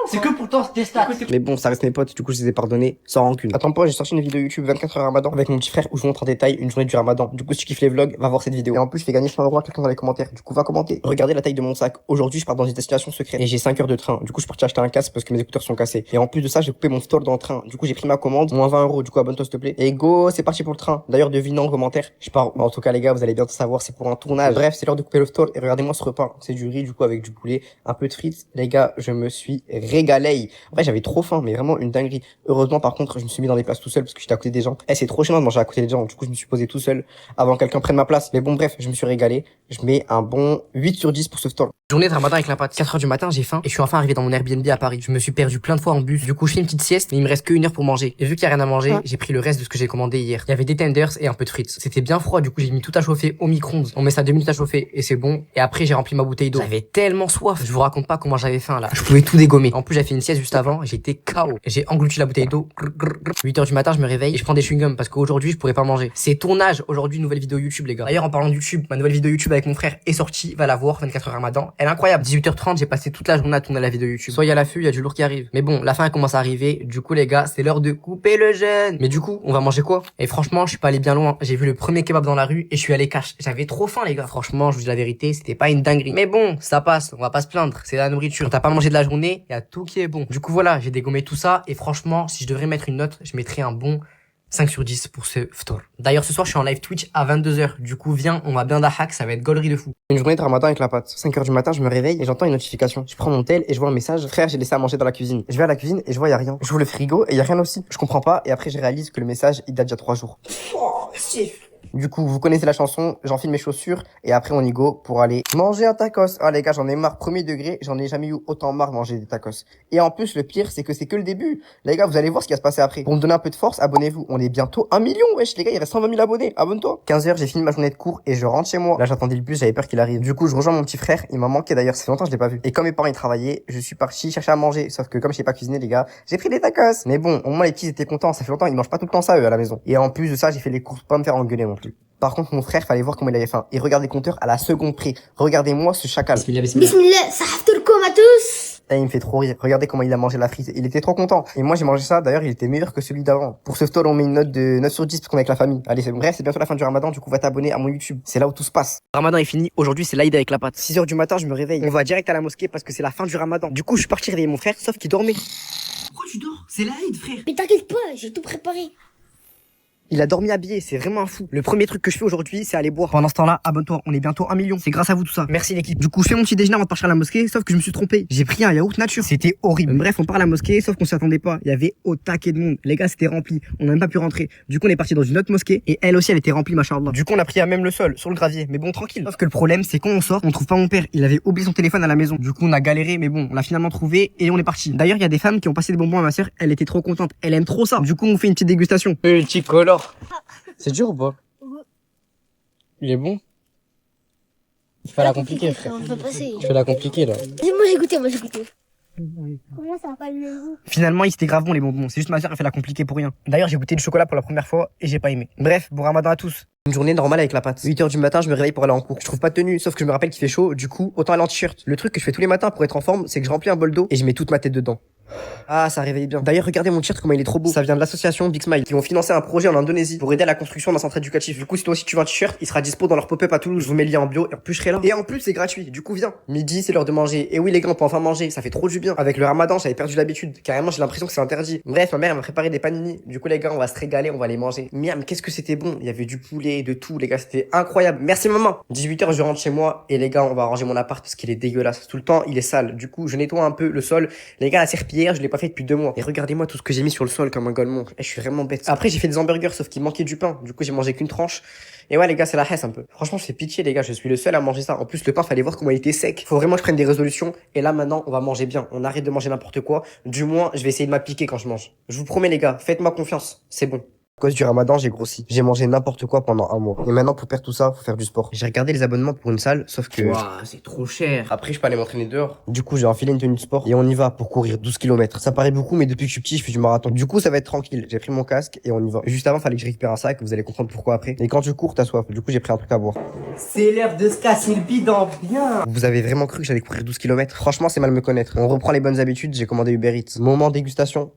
C'est que pour tes stats. Mais bon, ça reste mes potes, du coup, je les ai pardonnés sans rancune. Attends pas, j'ai sorti une vidéo YouTube 24 heures ramadan avec mon petit frère où je vous montre en détail une journée du ramadan. Du coup, si tu kiffes les vlogs, va voir cette vidéo. Et en plus, je fais gagner 100 € à quelqu'un dans les commentaires. Du coup, va commenter. Regardez la taille de mon sac. Aujourd'hui, je pars dans une destination secrète. Et j'ai 5 heures de train. Du coup, je suis parti acheter un casque parce que mes écouteurs sont cassés. Et en plus de ça, j'ai coupé mon store dans le train. Du coup, j'ai pris ma commande, moins 20 €. Du coup, abonne-toi s'il te plaît. Et go, c'est parti pour le train. D'ailleurs, devinez en commentaire. Je pars. En tout cas, les gars, vous allez bientôt savoir, c'est pour un tournage. Bref, c'est l'heure de couper le store. Et regardez-moi ce repas. C'est du riz, du coup, avec du poulet, un peu de frites. Les gars, je me suis régalé. En vrai, j'avais trop faim, mais vraiment une dinguerie. Heureusement, par contre, je me suis mis dans des places tout seul parce que j'étais à côté des gens. Eh, c'est trop chiant de manger à côté des gens. Du coup, je me suis posé tout seul avant que quelqu'un prenne ma place. Mais bon, bref, je me suis régalé. Je mets un bon 8 sur 10 pour ce store. Journée de ramadan avec la pâte. 4h du matin, j'ai faim et je suis enfin arrivé dans mon Airbnb à Paris. Je me suis perdu plein de fois en bus. Du coup, je fais une petite sieste, mais il me reste que 1 heure pour manger. Et vu qu'il y a rien à manger, j'ai pris le reste de ce que j'ai commandé hier. Il y avait des tenders et un peu de frites. C'était bien froid, du coup, j'ai mis tout à chauffer au micro-ondes. On met ça 2 minutes à chauffer et c'est bon. Et après, j'ai rempli ma bouteille d'eau. J'avais tellement soif. Je vous raconte pas comment j'avais faim là. Je pouvais tout dégommer. En plus, j'ai fait une sieste juste avant. J'étais KO. J'ai englouti la bouteille d'eau. 8h du matin, je me réveille et je prends des chewing-gums parce qu'aujourd'hui, je pourrais pas manger. C'est tournage. Aujourd'hui, nouvelle vidéo YouTube, les gars. D'ailleurs, en parlant de YouTube, ma nouvelle vidéo YouTube avec mon frère est sortie. Va la voir, 24 heures ramadan. Elle est incroyable. 18h30, j'ai passé toute la journée à tourner la vidéo YouTube. Soyez à l'affût, il y a du lourd qui arrive. Mais bon, la fin elle commence à arriver. Du coup, les gars, c'est l'heure de couper le jeûne. Mais du coup, on va manger quoi? Et franchement, je suis pas allé bien loin. J'ai vu le premier kebab dans la rue et je suis allé cash. J'avais trop faim, les gars. Franchement, je vous dis la vérité, c'était pas une dinguerie. Mais bon, ça passe. On va pas se plaindre. C'est la nourriture. Quand t'as pas mangé de la journée, il y a tout qui est bon. Du coup, voilà, j'ai dégommé tout ça et franchement, si je devrais mettre une note, je mettrais un bon 5 sur 10 pour ce ftor. D'ailleurs, ce soir, je suis en live Twitch à 22h. Du coup, viens, on va bien d'ahak, ça va être gaulerie de fou. Une journée de ramadan avec la pâte. 5h du matin, je me réveille et j'entends une notification. Je prends mon tel et je vois un message. Frère, j'ai laissé à manger dans la cuisine. Je vais à la cuisine et je vois y a rien. J'ouvre le frigo et y a rien aussi. Je comprends pas et après je réalise que le message, il date d'il y a 3 jours. Du coup, vous connaissez la chanson, j'enfile mes chaussures et après on y go pour aller manger un tacos. Ah les gars, j'en ai marre, premier degré, j'en ai jamais eu autant marre de manger des tacos. Et en plus, le pire, c'est que c'est que le début. Les gars, vous allez voir ce qui va se passer après. Pour me donner un peu de force, abonnez-vous. On est bientôt 1 million, wesh les gars, il reste 120 000 abonnés, abonne-toi. 15h, j'ai fini ma journée de cours et je rentre chez moi. Là, j'attendais le bus, j'avais peur qu'il arrive. Du coup, je rejoins mon petit frère, il m'a manqué d'ailleurs, ça fait longtemps que je l'ai pas vu. Et comme mes parents ils travaillaient, je suis parti chercher à manger. Sauf que comme je sais pas cuisiner les gars, j'ai pris des tacos. Mais bon, au moins les petits étaient contents, ça fait longtemps, ils mangent pas tout le temps ça eux à la maison. Et en plus de ça, j'ai fait les courses pour pas me faire engueuler non plus. Par contre, mon frère, fallait voir comment il avait faim. Et regarde les compteurs à la seconde près. Regardez-moi ce chacal. Bismillah, ça haftourkoum à tous. Et il me fait trop rire. Regardez comment il a mangé la frite. Il était trop content. Et moi, j'ai mangé ça. D'ailleurs, il était meilleur que celui d'avant. Pour ce stall, on met une note de 9 sur 10 parce qu'on est avec la famille. Allez, c'est bon. Bref, c'est bientôt la fin du ramadan. Du coup, va t'abonner à mon YouTube. C'est là où tout se passe. Ramadan est fini. Aujourd'hui, c'est l'Aïd avec la pâte. 6h du matin, je me réveille. On va direct à la mosquée parce que c'est la fin du ramadan. Du coup, je suis parti réveiller mon frère, sauf qu'il dormait. Pourquoi tu dors? C'est l'Aïd, frère. Mais t'inquiète pas, j'ai tout préparé. Il a dormi habillé, c'est vraiment un fou. Le premier truc que je fais aujourd'hui, c'est aller boire. Pendant ce temps-là, abonne-toi, on est bientôt 1 million. C'est grâce à vous tout ça. Merci l'équipe. Du coup, je fais mon petit déjeuner avant de partir à la mosquée, sauf que je me suis trompé. J'ai pris un yaourt nature. C'était horrible. Bref, on part à la mosquée, sauf qu'on s'y attendait pas. Il y avait au taquet de monde. Les gars, c'était rempli. On n'a même pas pu rentrer. Du coup, on est parti dans une autre mosquée et elle aussi, elle était remplie, machallah. Du coup, on a pris à même le sol, sur le gravier. Mais bon, tranquille. Sauf que le problème, c'est quand on sort, on trouve pas mon père. Il avait oublié son téléphone à la maison. Du coup, on a galéré, mais bon, on l'a finalement trouvé et on est parti. D'ailleurs, il y a des femmes qui ont passé des bonbons à ma sœur. Elle était trop contente. Elle aime trop ça. Du coup, on fait une petite dégustation. Multicolore. C'est dur ou pas? Il est bon? Tu fais la compliquée, frère. On peut passer. Tu fais la compliquée, là. Moi j'ai goûté, moi j'ai goûté. Comment ça va pas le même goût? Finalement, ils étaient grave bons les bonbons. C'est juste ma soeur a fait la compliquée pour rien. D'ailleurs, j'ai goûté du chocolat pour la première fois et j'ai pas aimé. Bref, bon ramadan à tous. Une journée normale avec la pâte. 8h du matin, je me réveille pour aller en cours. Je trouve pas de tenue, sauf que je me rappelle qu'il fait chaud. Du coup, autant aller en t-shirt. Le truc que je fais tous les matins pour être en forme, c'est que je remplis un bol d'eau et je mets toute ma tête dedans. Ah, ça réveille bien. D'ailleurs, regardez mon t-shirt, comment il est trop beau. Ça vient de l'association Big Smile, qui vont financer un projet en Indonésie pour aider à la construction d'un centre éducatif. Du coup, si toi aussi tu veux un t-shirt, il sera dispo dans leur pop-up à Toulouse. Je vous mets le lien en bio et en plus je serai là. Et en plus, c'est gratuit. Du coup, viens. Midi, c'est l'heure de manger. Et oui, les gars, on peut enfin manger. Ça fait trop du bien. Avec le ramadan, j'avais perdu l'habitude. Carrément, j'ai l'impression que c'est interdit. Bref, ma mère elle m'a préparé des panini. Du coup, les gars, on va se régaler, on va les manger. Miam, qu'est-ce que c'était bon. Il y avait du poulet, de tout, les gars, c'était incroyable. Merci maman. 18h, je rentre chez moi et les gars, on va ranger mon appart parce qu'il est dégueulasse. Tout le temps, il est sale. Du coup, je nettoie un peu le sol. Les gars, la serpillière, je l'ai pas fait depuis 2 mois. Et regardez-moi tout ce que j'ai mis sur le sol comme un golemon. Je suis vraiment bête. Après, j'ai fait des hamburgers, sauf qu'il manquait du pain. Du coup, j'ai mangé qu'une tranche. Et ouais, les gars, c'est la hesse un peu. Franchement, je fais pitié, les gars. Je suis le seul à manger ça. En plus, le pain, fallait voir comment il était sec. Faut vraiment que je prenne des résolutions. Et là, maintenant, on va manger bien. On arrête de manger n'importe quoi. Du moins, je vais essayer de m'appliquer quand je mange. Je vous promets, les gars, faites-moi confiance. C'est bon. À cause du ramadan, j'ai grossi. J'ai mangé n'importe quoi pendant 1 mois. Et maintenant, pour perdre tout ça, faut faire du sport. J'ai regardé les abonnements pour une salle, sauf que... Waouh, c'est trop cher. Après, je peux aller m'entraîner dehors. Du coup, j'ai enfilé une tenue de sport et on y va pour courir 12 km. Ça paraît beaucoup, mais depuis que je suis petit, je fais du marathon. Du coup, ça va être tranquille. J'ai pris mon casque et on y va. Juste avant, fallait que je récupère un sac. Vous allez comprendre pourquoi après. Et quand tu cours, t'as soif. Du coup, j'ai pris un truc à boire. C'est l'heure de se casser le bidon, bien. Vous avez vraiment cru que j'allais courir 12 km? Franchement, c'est mal me connaître. On reprend les bonnes habitudes. J'ai commandé Uber Eats. Moment dégustation.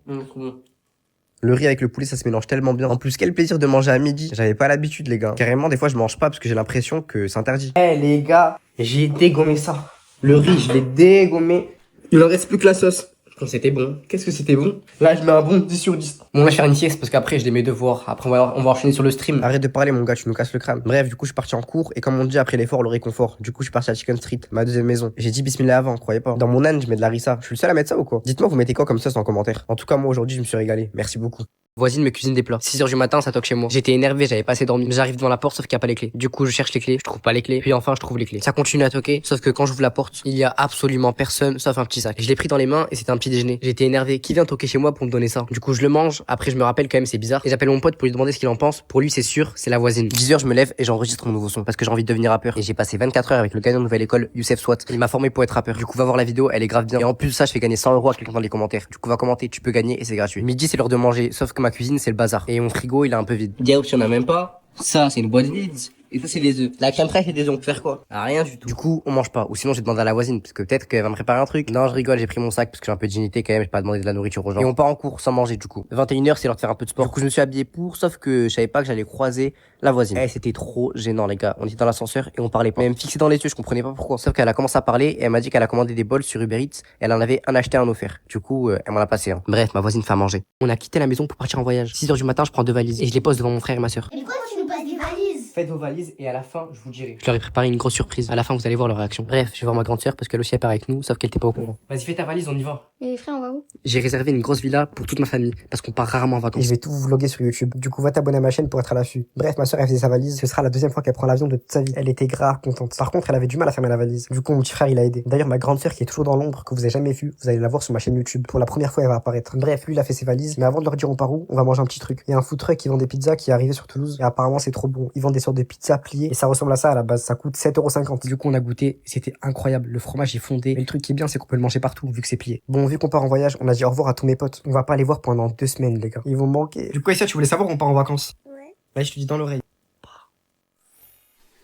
Le riz avec le poulet, ça se mélange tellement bien. En plus, quel plaisir de manger à midi. J'avais pas l'habitude, les gars. Carrément, des fois, je mange pas parce que j'ai l'impression que c'est interdit. Eh les gars, j'ai dégommé ça. Le riz, je l'ai dégommé. Il en reste plus que la sauce. C'était bon. Qu'est-ce que c'était bon? Là, je mets un bon 10 sur 10. Bon, là, je vais faire une sieste parce qu'après, j'ai mes devoirs. Après, on va enchaîner sur le stream. Arrête de parler, mon gars, tu nous casses le crâne. Bref, du coup, je suis parti en cours et comme on dit, après l'effort, le réconfort. Du coup, je suis parti à Chicken Street, ma deuxième maison. J'ai dit bismillah avant, croyez pas. Dans mon âne, je mets de la harissa. Je suis le seul à mettre ça ou quoi? Dites-moi, vous mettez quoi comme sauce en commentaire. En tout cas, moi, aujourd'hui, je me suis régalé. Merci beaucoup. Voisine me cuisine des plats. 6h du matin, ça toque chez moi. J'étais énervé, j'avais pas assez dormi. J'arrive devant la porte, sauf qu'il y a pas les clés. Du coup, je cherche les clés, je trouve pas les clés. Puis enfin, je trouve les clés. Ça continue à toquer, sauf que quand j'ouvre la porte, il y a absolument personne, sauf un petit sac. Je l'ai pris dans les mains et c'était un petit déjeuner. J'étais énervé. Qui vient toquer chez moi pour me donner ça? Du coup, je le mange. Après, je me rappelle quand même, c'est bizarre. Et j'appelle mon pote pour lui demander ce qu'il en pense. Pour lui, c'est sûr, c'est la voisine. 10h, je me lève et j'enregistre mon nouveau son parce que j'ai envie de devenir rappeur. Et j'ai passé 24 heures avec le gagnant de nouvelle école, Youssef Swat. Il m'a formé pour être rappeur. Du coup, va voir la vidéo, elle est grave bien. Et en plus, ça, je fais gagner 100 € à quelqu'un dans les commentaires. Du coup, va commenter, tu peux gagner et c'est gratuit. Midi, c'est l'heure de manger, sauf que ma cuisine, c'est le bazar. Et mon frigo, il est un peu vide. Diaops, il y en a même pas. Ça, c'est une boîte vide. Et ça, c'est des œufs. La crème fraîche et des œufs, on peut faire quoi? Ah, rien du tout. Du coup, on mange pas. Ou sinon, j'ai demandé à la voisine, parce que peut-être qu'elle va me préparer un truc. Non, je rigole, j'ai pris mon sac, parce que j'ai un peu de dignité quand même, j'ai pas demandé de la nourriture aux gens. Et on part en cours sans manger, du coup. 21h, c'est l'heure de faire un peu de sport. Du coup, je me suis habillé pour, sauf que je savais pas que j'allais croiser la voisine. Eh, c'était trop gênant, les gars. On était dans l'ascenseur et on parlait pas. Mais elle me fixait dans les yeux, je comprenais pas pourquoi. Sauf qu'elle a commencé à parler et elle m'a dit qu'elle a commandé des bols sur Uber Eats. Elle en avait un acheté, un offert. Du coup, elle m'en a passé un. Bref, ma voisine fait à manger. On a quitté la maison pour partir en voyage. 6h du matin, je prends 2 valises et je les pose devant mon frère et ma sœur. Mais pourquoi tu nous passes des valises? Faites vos valises et à la fin, je vous dirai. Je leur ai préparé une grosse surprise. À la fin, vous allez voir leur réaction. Bref, je vais voir ma grande sœur parce qu'elle aussi elle part avec nous, sauf qu'elle était pas au courant. Vas-y, fais ta valise, on y va. Mais frère, on va où? J'ai réservé une grosse villa pour toute ma famille parce qu'on part rarement en Et vacances. je vais tout vous vlogger sur YouTube. Du coup, va t'abonner à ma chaîne pour être à l'affût. Bref, ma soeur, elle faisait sa valise. Ce sera la 2e fois qu'elle prend l'avion de toute sa vie. Elle était grave contente. Par contre, elle avait du mal à fermer la valise. Du coup, mon petit frère, il a aidé. D'ailleurs, ma grande sœur, qui est toujours dans l'ombre, que vous avez jamais vue, vous allez la voir sur ma chaîne YouTube. Pour la première fois, elle va apparaître. Bref, lui, il a fait ses valises. Mais avant de leur dire on part où, on va manger un petit truc. Il y a un food truck qui vend des pizzas qui est arrivé sur Toulouse. Et apparemment, c'est trop bon. Ils vendent des sortes de pizzas pliées. Et ça ressemble à ça à la base. Ça coûte 7,50 €. Du coup, on a goûté. C'était incroyable. Le fromage est fondé. Mais le truc qui est bien, c'est qu'on peut le manger partout, vu que c'est plié. Bon, vu qu'on part en voyage, on a dit au revoir à tous mes potes. On va pas les voir pendant 2 semaines, les gars. Ils vont me manquer. Du coup, Aïssa, tu voulais savoir où on part en vacances? Ouais. Là, je te dis dans l'oreille.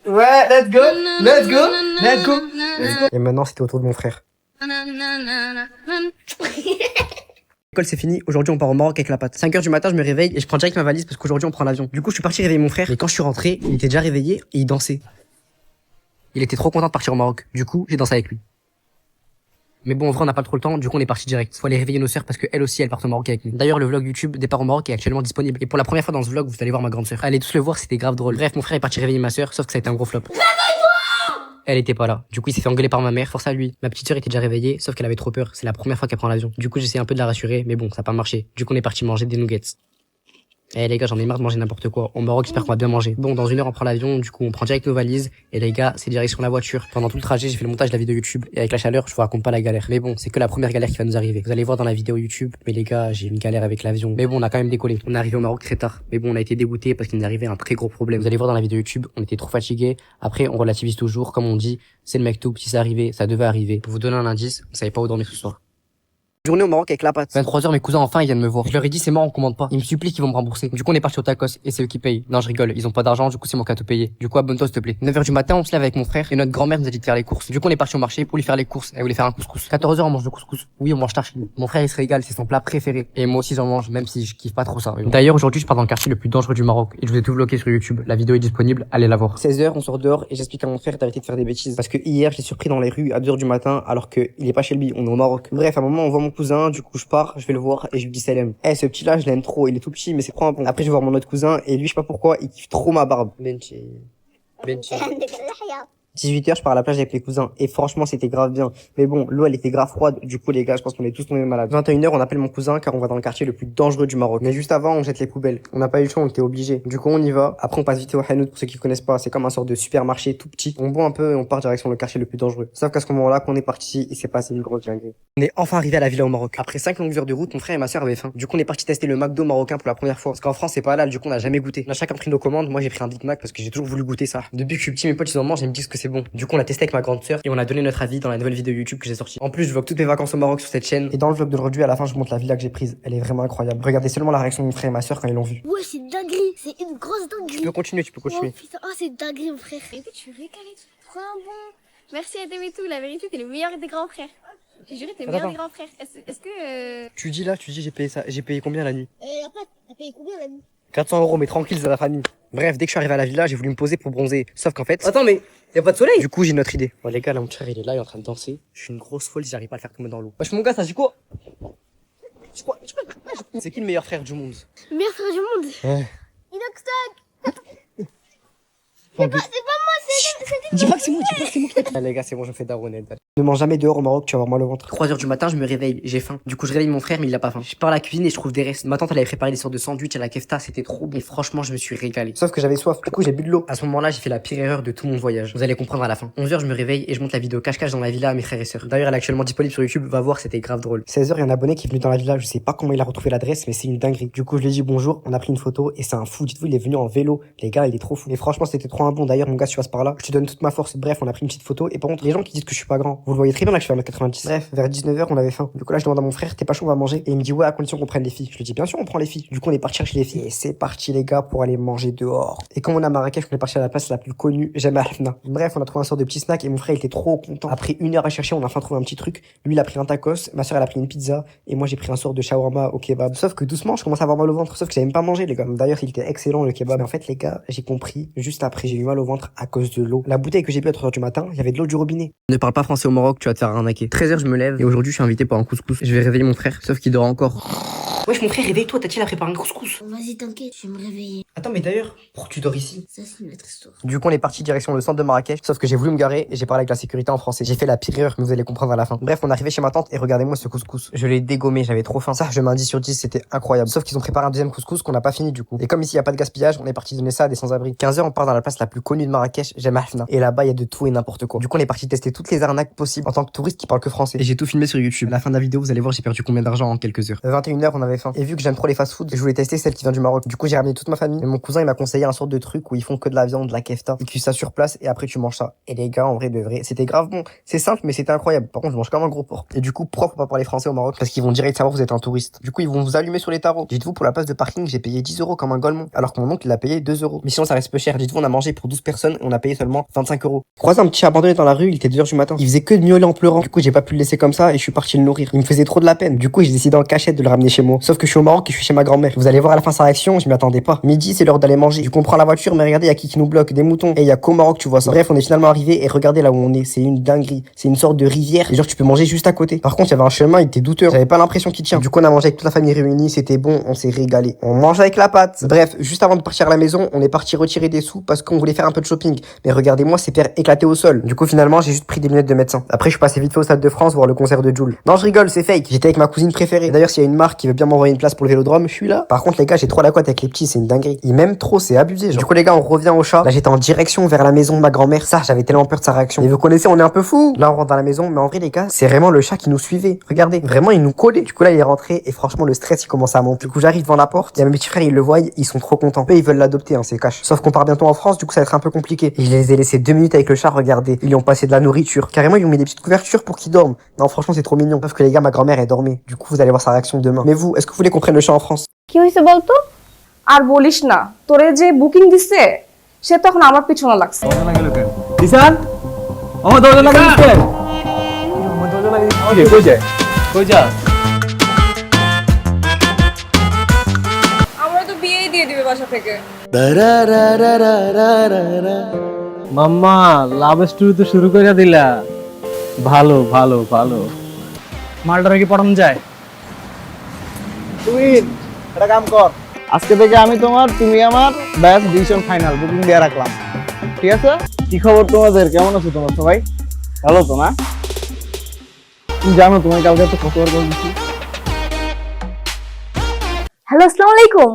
Ouais, let's go, let's go, let's go, let's go. Et maintenant, c'était au tour de mon frère. L'école c'est fini, aujourd'hui on part au Maroc avec la patte. 5h du matin, je me réveille et je prends direct ma valise parce qu'aujourd'hui on prend l'avion. Du coup, je suis parti réveiller mon frère et quand je suis rentré, il était déjà réveillé et il dansait. Il était trop content de partir au Maroc. Du coup, j'ai dansé avec lui. Mais bon, en vrai, on n'a pas trop le temps, du coup, on est parti direct. Faut aller réveiller nos sœurs parce qu'elles aussi, elles partent au Maroc avec nous. D'ailleurs, le vlog YouTube Départ au Maroc est actuellement disponible. Et pour la première fois dans ce vlog, vous allez voir ma grande sœur. Allez tous le voir, c'était grave drôle. Bref, mon frère est parti réveiller ma sœur, sauf que ça a été un gros flop. Elle était pas là. Du coup, il s'est fait engueuler par ma mère, force à lui. Ma petite sœur était déjà réveillée, sauf qu'elle avait trop peur. C'est la première fois qu'elle prend l'avion. Du coup, j'essayais un peu de la rassurer, mais bon, ça a pas marché. Du coup, on est parti manger des nuggets. Eh les gars, j'en ai marre de manger n'importe quoi. Au Maroc, j'espère qu'on va bien manger. Bon, dans 1 heure, on prend l'avion, du coup, on prend direct nos valises. Et les gars, c'est direction la voiture. Pendant tout le trajet, j'ai fait le montage de la vidéo YouTube. Et avec la chaleur, je vous raconte pas la galère. Mais bon, c'est que la première galère qui va nous arriver. Vous allez voir dans la vidéo YouTube. Mais les gars, j'ai une galère avec l'avion. Mais bon, on a quand même décollé. On est arrivé au Maroc très tard. Mais bon, on a été dégoûté parce qu'il nous arrivait un très gros problème. Vous allez voir dans la vidéo YouTube, on était trop fatigués. Après, on relativise toujours. Comme on dit, c'est le mektoub. Si ça arrivait, ça devait arriver. Pour vous donner un indice, on savait pas où dormir ce soir. Journée au Maroc avec la patte. 23h, mes cousins enfin ils viennent me voir. Je leur ai dit c'est mort, on commande pas. Ils me supplient qu'ils vont me rembourser. Du coup on est parti au tacos et c'est eux qui payent. Non je rigole, ils ont pas d'argent, du coup c'est moi qui a tout payé. Du coup abonne-toi s'il te plaît. 9h du matin, on se lève avec mon frère et notre grand-mère nous a dit de faire les courses. Du coup on est parti au marché pour lui faire les courses. Elle voulait faire un couscous. 14h on mange le couscous. Oui on mange tahini. Mon frère il se régale, c'est son plat préféré. Et moi aussi j'en mange, même si je kiffe pas trop ça. Bon. D'ailleurs aujourd'hui je pars dans le quartier le plus dangereux du Maroc et je vous ai tout vlogué sur YouTube. La vidéo est disponible, allez la voir. 16h on sort dehors et j'explique à mon frère d'arrêter de faire des bêtises. Parce que hier je l'ai surpris dans les rues à 2h du matin alors que il est pas chez lui, on est au Maroc. Bref à un moment on voit mon cousin, du coup je je vais le voir et je lui dis salam. Eh, ce petit là, je l'aime trop, il est tout petit mais c'est trop un bon. Après je vais voir mon autre cousin et lui je sais pas pourquoi, il kiffe trop ma barbe. Benchi. 18h, je pars à la plage avec les cousins. Et franchement, c'était grave bien. Mais bon, l'eau, elle était grave froide. Du coup, les gars, je pense qu'on est tous tombés malades. 21h, on appelle mon cousin car on va dans le quartier le plus dangereux du Maroc. Mais juste avant, on jette les poubelles. On n'a pas eu le choix, on était obligés. Du coup, on y va. Après, on passe vite au Hanout pour ceux qui connaissent pas. C'est comme un sort de supermarché tout petit. On boit un peu et on part direction le quartier le plus dangereux. Sauf qu'à ce moment-là, qu'on est parti, il s'est passé une grosse dinguerie. On est enfin arrivé à la villa au Maroc. Après 5 longues heures de route, mon frère et ma soeur avaient faim. Du coup, on est parti tester le McDo marocain pour la première fois. Parce qu'en France, c'est pas halal. Du coup, on n'a jamais goûté. On a chacun pris nos commandes. Moi, j'ai pris un Big Mac parce que j'ai toujours voulu goûter ça. Depuis que je suis petit, mes potes, ils en mangent et ils me disent que c'est bon. Du coup, on a testé avec ma grande sœur et on a donné notre avis dans la nouvelle vidéo YouTube que j'ai sortie. En plus, je vlog toutes mes vacances au Maroc sur cette chaîne. Et dans le vlog d'aujourd'hui, à la fin, je vous montre la villa que j'ai prise. Elle est vraiment incroyable. Regardez seulement la réaction de mon frère et ma soeur quand ils l'ont vue. Ouais, c'est une dinguerie, c'est une grosse dinguerie. Tu peux continuer, tu peux continuer. Oh putain, oh, c'est une dinguerie, mon frère. Et tu récalé, trop bon. Merci à t'aimer tout, la vérité, t'es le meilleur des grands frères. J'ai juré, t'es le meilleur des grands frères. Est-ce que. Tu dis là, tu dis j'ai payé ça. J'ai payé combien la nuit? La pâte, t'as payé combien la nuit? 400 €, mais tranquille, c'est la famille. Bref, dès que je suis arrivé à la villa, j'ai voulu me poser pour bronzer. Sauf qu'en fait. Attends, mais y a pas de soleil? Du coup, j'ai une autre idée. Bon, les gars, là, mon frère, il est là, il est en train de danser. Je suis une grosse folle si j'arrive pas à le faire tomber dans l'eau. Wesh, mon gars, ça dit quoi? C'est qui le meilleur frère du monde? Le meilleur frère du monde? Ouais. Inoxtag. C'est pas moi, c'est Dis pas que c'est moi, dis pas que c'est moi. Ah, les gars, c'est bon, je fais daronette. Ne mange jamais dehors au Maroc, tu vas avoir mal au ventre. 3h du matin, je me réveille, j'ai faim. Du coup, je réveille mon frère, mais il a pas faim. Je pars à la cuisine et je trouve des restes. Ma tante, elle avait préparé des sortes de sandwich à la kefta, c'était trop bon. Et franchement, je me suis régalé. Sauf que j'avais soif, du coup, j'ai bu de l'eau. À ce moment-là, j'ai fait la pire erreur de tout mon voyage. Vous allez comprendre à la fin. 11h, je me réveille et je monte la vidéo cache-cache dans la villa à mes frères et sœurs. D'ailleurs, elle est actuellement disponible sur YouTube, va voir, c'était grave drôle. 16h, il y a un abonné qui est venu dans la villa, je sais pas comment il a retrouvé l'adresse, mais c'est une dinguerie. Du coup, je lui ai dit bonjour, on a pris une photo et c'est un fou. Dites-vous, il est venu en vélo. Les gars, il est trop fou. Et franchement, c'était trop un bon. D'ailleurs, mon gars, si tu passes par là, je te donne toute ma force. Bref, on a pris une petite photo. Et par contre, les gens qui disent que je suis pas grand, vous le voyez très bien là que je fais 1m90. Bref, vers 19h, on avait faim. Du coup, là, je demande à mon frère, t'es pas chaud, on va manger. Et il me dit, ouais, à condition qu'on prenne les filles. Je lui dis, bien sûr, on prend les filles. Du coup, on est parti chercher les filles. Et c'est parti, les gars, pour aller manger dehors. Et comme on est à Marrakech, on est parti à la place la plus connue, jamais à Fna. Bref, on a trouvé un sort de petit snack et mon frère il était trop content. Après 1 heure à chercher, on a enfin trouvé un petit truc. Lui, il a pris un tacos, ma soeur, elle a pris une pizza. Et moi, j'ai pris un sort de shawarma au kebab. Sauf que doucement, je commence à avoir mal au ventre. Sauf que j'avais même pas mangé, les gars. D'ailleurs, il était excellent, le kebab. Mais en fait, les gars, j'ai compris. Juste après, j'ai eu mal au ventre à cause de l'eau. La bouteille que j'ai bu à 3h du matin, il y avait de l'eau du robinet. Ne parle pas français au Maroc, tu vas te faire arnaquer. 13h, je me lève. Et aujourd'hui, je suis invité pour un couscous. Je vais réveiller mon frère, sauf qu'il dort encore. Wesh, mon frère, réveille-toi, Tati, elle a préparé un couscous. Vas-y, t'inquiète, je vais me réveiller. Attends, mais d'ailleurs, pourquoi tu dors ici? Ça, c'est une autre histoire. Du coup, on est parti direction le centre de Marrakech, sauf que j'ai voulu me garer et j'ai parlé avec la sécurité en français. J'ai fait la pire erreur, mais vous allez comprendre à la fin. Bref, on est arrivé chez ma tante et regardez-moi ce couscous. Je l'ai dégommé, j'avais trop faim. Ça, je mets un 10 sur 10, c'était incroyable. Sauf qu'ils ont préparé un deuxième couscous qu'on n'a pas fini du coup. Et comme ici, il y a pas de gaspillage, on est parti donner ça à des sans-abri. 15h, on part dans la place la plus connue de Marrakech, Jemaa Fna. Et là-bas, il y a de tout et n'importe quoi. Du coup, on est parti tester toutes les arnaques possibles en tant que touriste qui parle que français. Et j'ai tout filmé sur YouTube. À la fin de la vidéo, vous allez voir, j'ai perdu combien d'argent en quelques heures. 21h, on avait faim. Et vu que j'aime trop les fast-food, je voulais tester celle qui vient du Maroc. Du coup, j'ai ramené toute ma famille. Et mon cousin, il m'a conseillé un sorte de truc où ils font que de la viande, de la kefta. Ils cuisent ça sur place et après tu manges ça. Et les gars, en vrai de vrai, c'était grave bon. C'est simple, mais c'était incroyable. Par contre, je mange comme un gros porc. Et du coup, pourquoi faut pas parler français au Maroc? Parce qu'ils vont direct savoir que vous êtes un touriste. Du coup, ils vont vous allumer sur les tarots. Dites-vous, pour la place de parking, j'ai payé 10 € comme un golemon. Alors que mon oncle, il a payé 2 €. Mais sinon, ça reste peu cher. Dites-vous, on a mangé pour 12 personnes et on a payé seulement 25 €. Croisé un petit chat abandonné dans la rue, il était 2h du matin. Il faisait que de miauler en pleurant. Du coup, j'ai pas pu le laisser comme ça et je suis parti le nourrir. Il me faisait trop de la peine. Du coup, j'ai décidé en cachette de le ramener chez moi. Sauf que je suis au Maroc et je suis chez ma grand-mère. Vous allez voir à la fin sa réaction, je m'y attendais pas. Midi, c'est l'heure d'aller manger. Tu comprends la voiture, mais regardez, il y a qui nous bloque, des moutons. Et il y a qu'au Maroc, tu vois ça. Bref, on est finalement arrivé et regardez là où on est. C'est une dinguerie. C'est une sorte de rivière. Et genre, tu peux manger juste à côté. Par contre, il y avait un chemin, il était douteux. J'avais pas l'impression qu'il tient. Du coup, on a mangé avec toute la famille réunie. C'était bon. On s'est régalé. On mange avec la pâte. Bref, juste avant de partir à la maison, on est parti retirer des sous parce qu'on voulait faire un peu de shopping. Mais regardez-moi, ces paires éclatées au sol. Du coup, finalement, j'ai juste pris des lunettes de médecin. Après, je suis passé vite fait au Stade de France voir le concert de Jul. Non, je rigole, c'est fake. J'étais avec ma cousine préférée. D'ailleurs, s'il y a une marque qui veut bien m'envoyer une place pour le vélodrome, je suis là. Par contre, les gars, j'ai trop la cote avec les petits, c'est une dinguerie. Ils m'aiment trop, c'est abusé. Genre. Du coup, les gars, on revient au chat. Là, j'étais en direction vers la maison de ma grand-mère. Ça, j'avais tellement peur de sa réaction. Et vous connaissez, on est un peu fou. Là, on rentre dans la maison, mais en vrai, les gars, c'est vraiment le chat qui nous suivait. Regardez, vraiment, il nous collait. Du coup, là, il est rentré et franchement, le stress, il commence à monter. Du coup, j'arrive devant la porte. Il y a mes petits frères, ils le voient, ils sont trop contents. Eux, ils veulent l'adopter, hein, c'est cash. Sauf qu'on part bientôt en France, du coup, ça va être un peu compliqué. Et je les ai laissés 2 minutes avec le chat, regardez. Ils lui ont passé de la nourriture. Carrément, ils lui ont mis des petites couvertures pour qu'il dorme. Non, franchement, c'est trop mignon. Sauf que les gars, ma grand-mère, elle dormait. Du coup, vous allez voir sa réaction demain. Mais vous, est-ce que vous voulez qu'on prenne le chat en France? কি হয়েছে বলতো? আর বলিস না, তোরে যে বুকিং দিছে সে তখন আমার পিছনে লাগছে। ঈশান আমার দরজা লাগাই দিচ্ছে কই যায় কই যা আমরা তো বিয়েই দিয়ে দিবে বাসা থেকে। মাম্মা লাভ স্টোরি তো শুরু করে দিলা ভালো ভালো ভালো মালটারে কি পড়ানো যায় তুই একটা কাম কর, আজকে থেকে আমি তোমার, তুমি আমার, ব্যাস ডিসিশন ফাইনাল, বুকিং দিয়ে রাখলাম। ঠিক আছে? কি খবর তোমাদের, কেমন আছো তোমরা সবাই? ভালো তো না? তুমি জানো তোমায় কালকে একটা খবর বলছি। হ্যালো, আসসালামু আলাইকুম।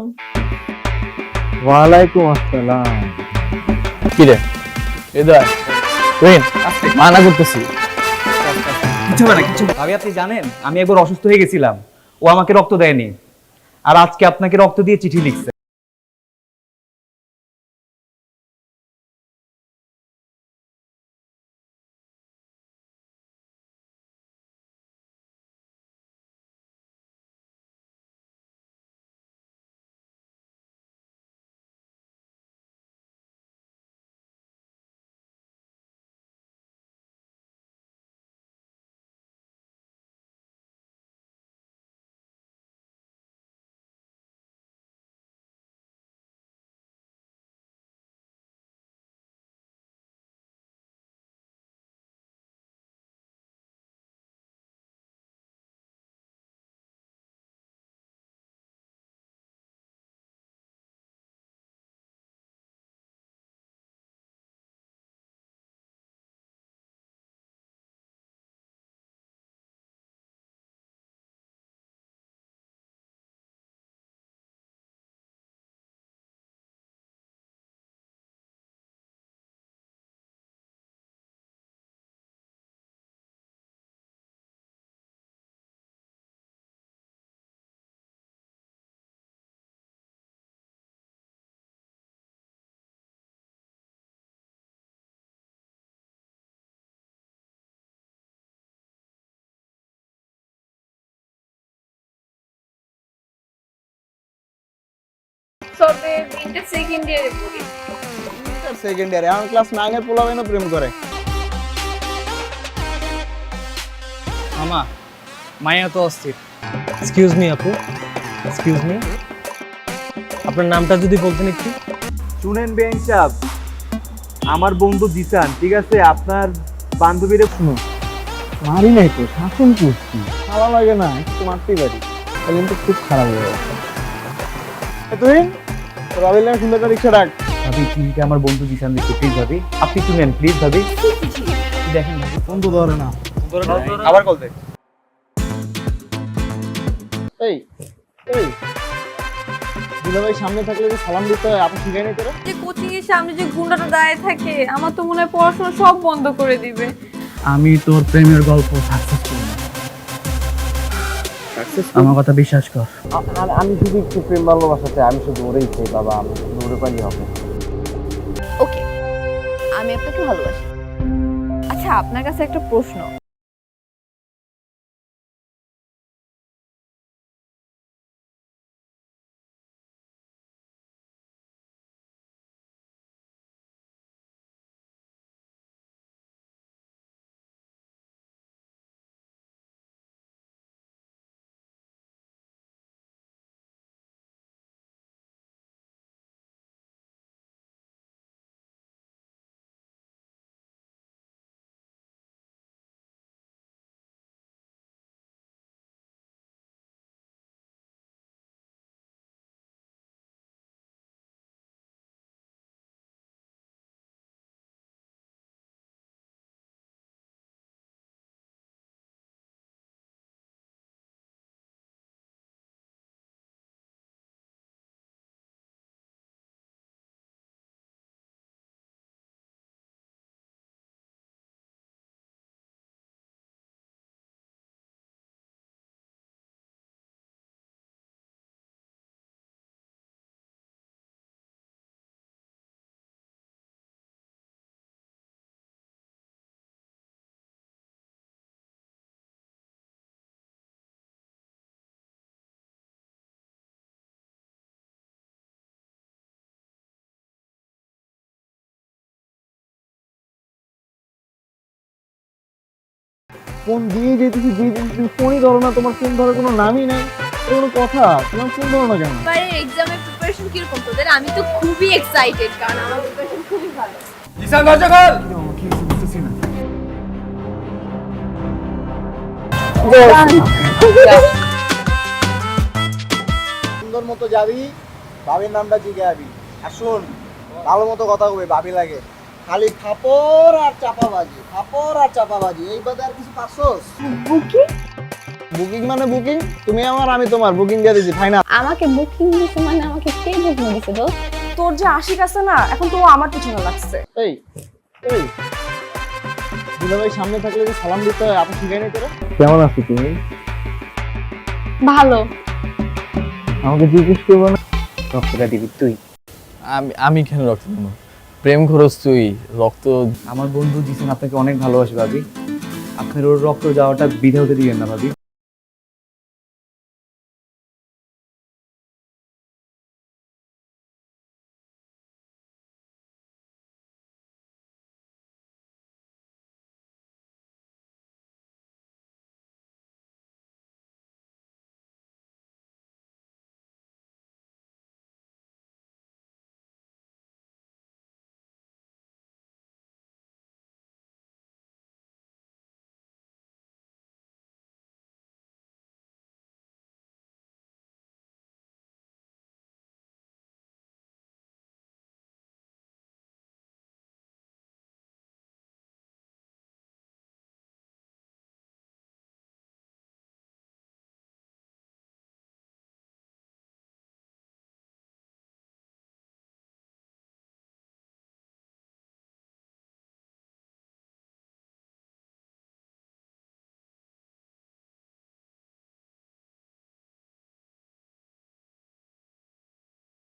ওয়ালাইকুম আসসালাম। কি রে এদার ওয়েন মানা করতেছি। কিছু না কিছু ভাবি আপনি জানেন আমি একবার অসুস্থ হয়ে গেছিলাম, ও আমাকে রক্ত দেয়নি, আর আজকে আপনাকে রক্ত দিয়ে চিঠি লিখছে। তবে ইন্টার সেকেন্ড ইয়ারে পড়ি। সেকেন্ড ইয়ারে এখন ক্লাস 9 এর পোলাবেনও প্রেম করে। মামা মায়া তো অস্থির। এক্সকিউজ মি আপু, এক্সকিউজ মি, আপনার নামটা যদি বলতেন একটু। শুনেন বেন সাহেব, আমার বন্ধু জিসান, ঠিক আছে? আপনার বান্ধবীরে শুনুন। মারি নাই তো, শাসন করছি। ভালো লাগে না, একটু মারতেই পারি। তাহলে কিন্তু খুব খারাপ হয়ে যাচ্ছে। তুই তোর ভাবির নামে সুন্দর একটা রিক্সা ডাক। ভাবি চিনিটা আমার বন্ধু জিসান দিচ্ছে, প্লিজ ভাবি আপনি একটু নেন, প্লিজ ভাবি। দেখেন ভাবি, ফোন তো ধরে না, আবার কল দে। এই এই দুলাভাই সামনে থাকলে যে সালাম দিতে হয়, আপনি শিখাই নাই তোরা? যে কোচিং এর সামনে যে গুন্ডাটা দাঁড়িয়ে থাকে, আমার তো মনে হয় পড়াশোনা সব বন্ধ করে দিবে। আমি তোর প্রেমের গল্প সাকসেসফুল। আমার কথা বিশ্বাস কর। আমি শুধু একটু প্রেম ভালোবাসা চাই, আমি শুধু ওরেই চাই বাবা, আমি শুধু ওরে পাইলে হবে। ওকে, আমি আপনাকে ভালোবাসি। আচ্ছা, আপনার কাছে একটা প্রশ্ন। ফোন দিয়ে যেতেছি, ফোনই ধরো না, তোমার ফোন ধরার কোনো নামই নাই, কোনো কথা, তোমার ফোন ধরো না কেন? এবারে এক্সামের প্রিপারেশন কিরকম তোদের? আমি তো খুবই এক্সাইটেড, কারণ আমার প্রিপারেশন খুবই ভালো। জিসান দরজা খোল। সুন্দর মতো যাবি, ভাবির নামটা জিজ্ঞাবি। আর শোন, ভালো মতো কথা কবে, ভাবি লাগে। খালি থাপড় আর চাপাবাজি, থাপড় আর চাপাবাজি, এই বাদে আর কিছু পারছোস? বুকিং? বুকিং মানে বুকিং, তুমি আমার আমি তোমার, বুকিং দিয়ে দিছি, ফাইনাল। আমাকে বুকিং দিছে মানে আমাকে কে বুকিং দিছে দোস্ত? তোর যে আশিক আছে না, এখন তো আমার পিছনে লাগছে। এই এই দুলাভাই সামনে থাকলে যে সালাম দিতে হয়, আপনি শিখাই নাই তোরা? কেমন আছো তুমি? ভালো। আমাকে জিজ্ঞেস করবো না? রক্তটা দিবি তুই। আমি কেন রক্ত দেবো? প্রেম খরচ তুই, রক্ত। আমার বন্ধু জিসান আপনাকে অনেক ভালোবাসে ভাবি, আপনার ওর রক্ত যাওয়াটা বিধে হতে দিবেন না ভাবি।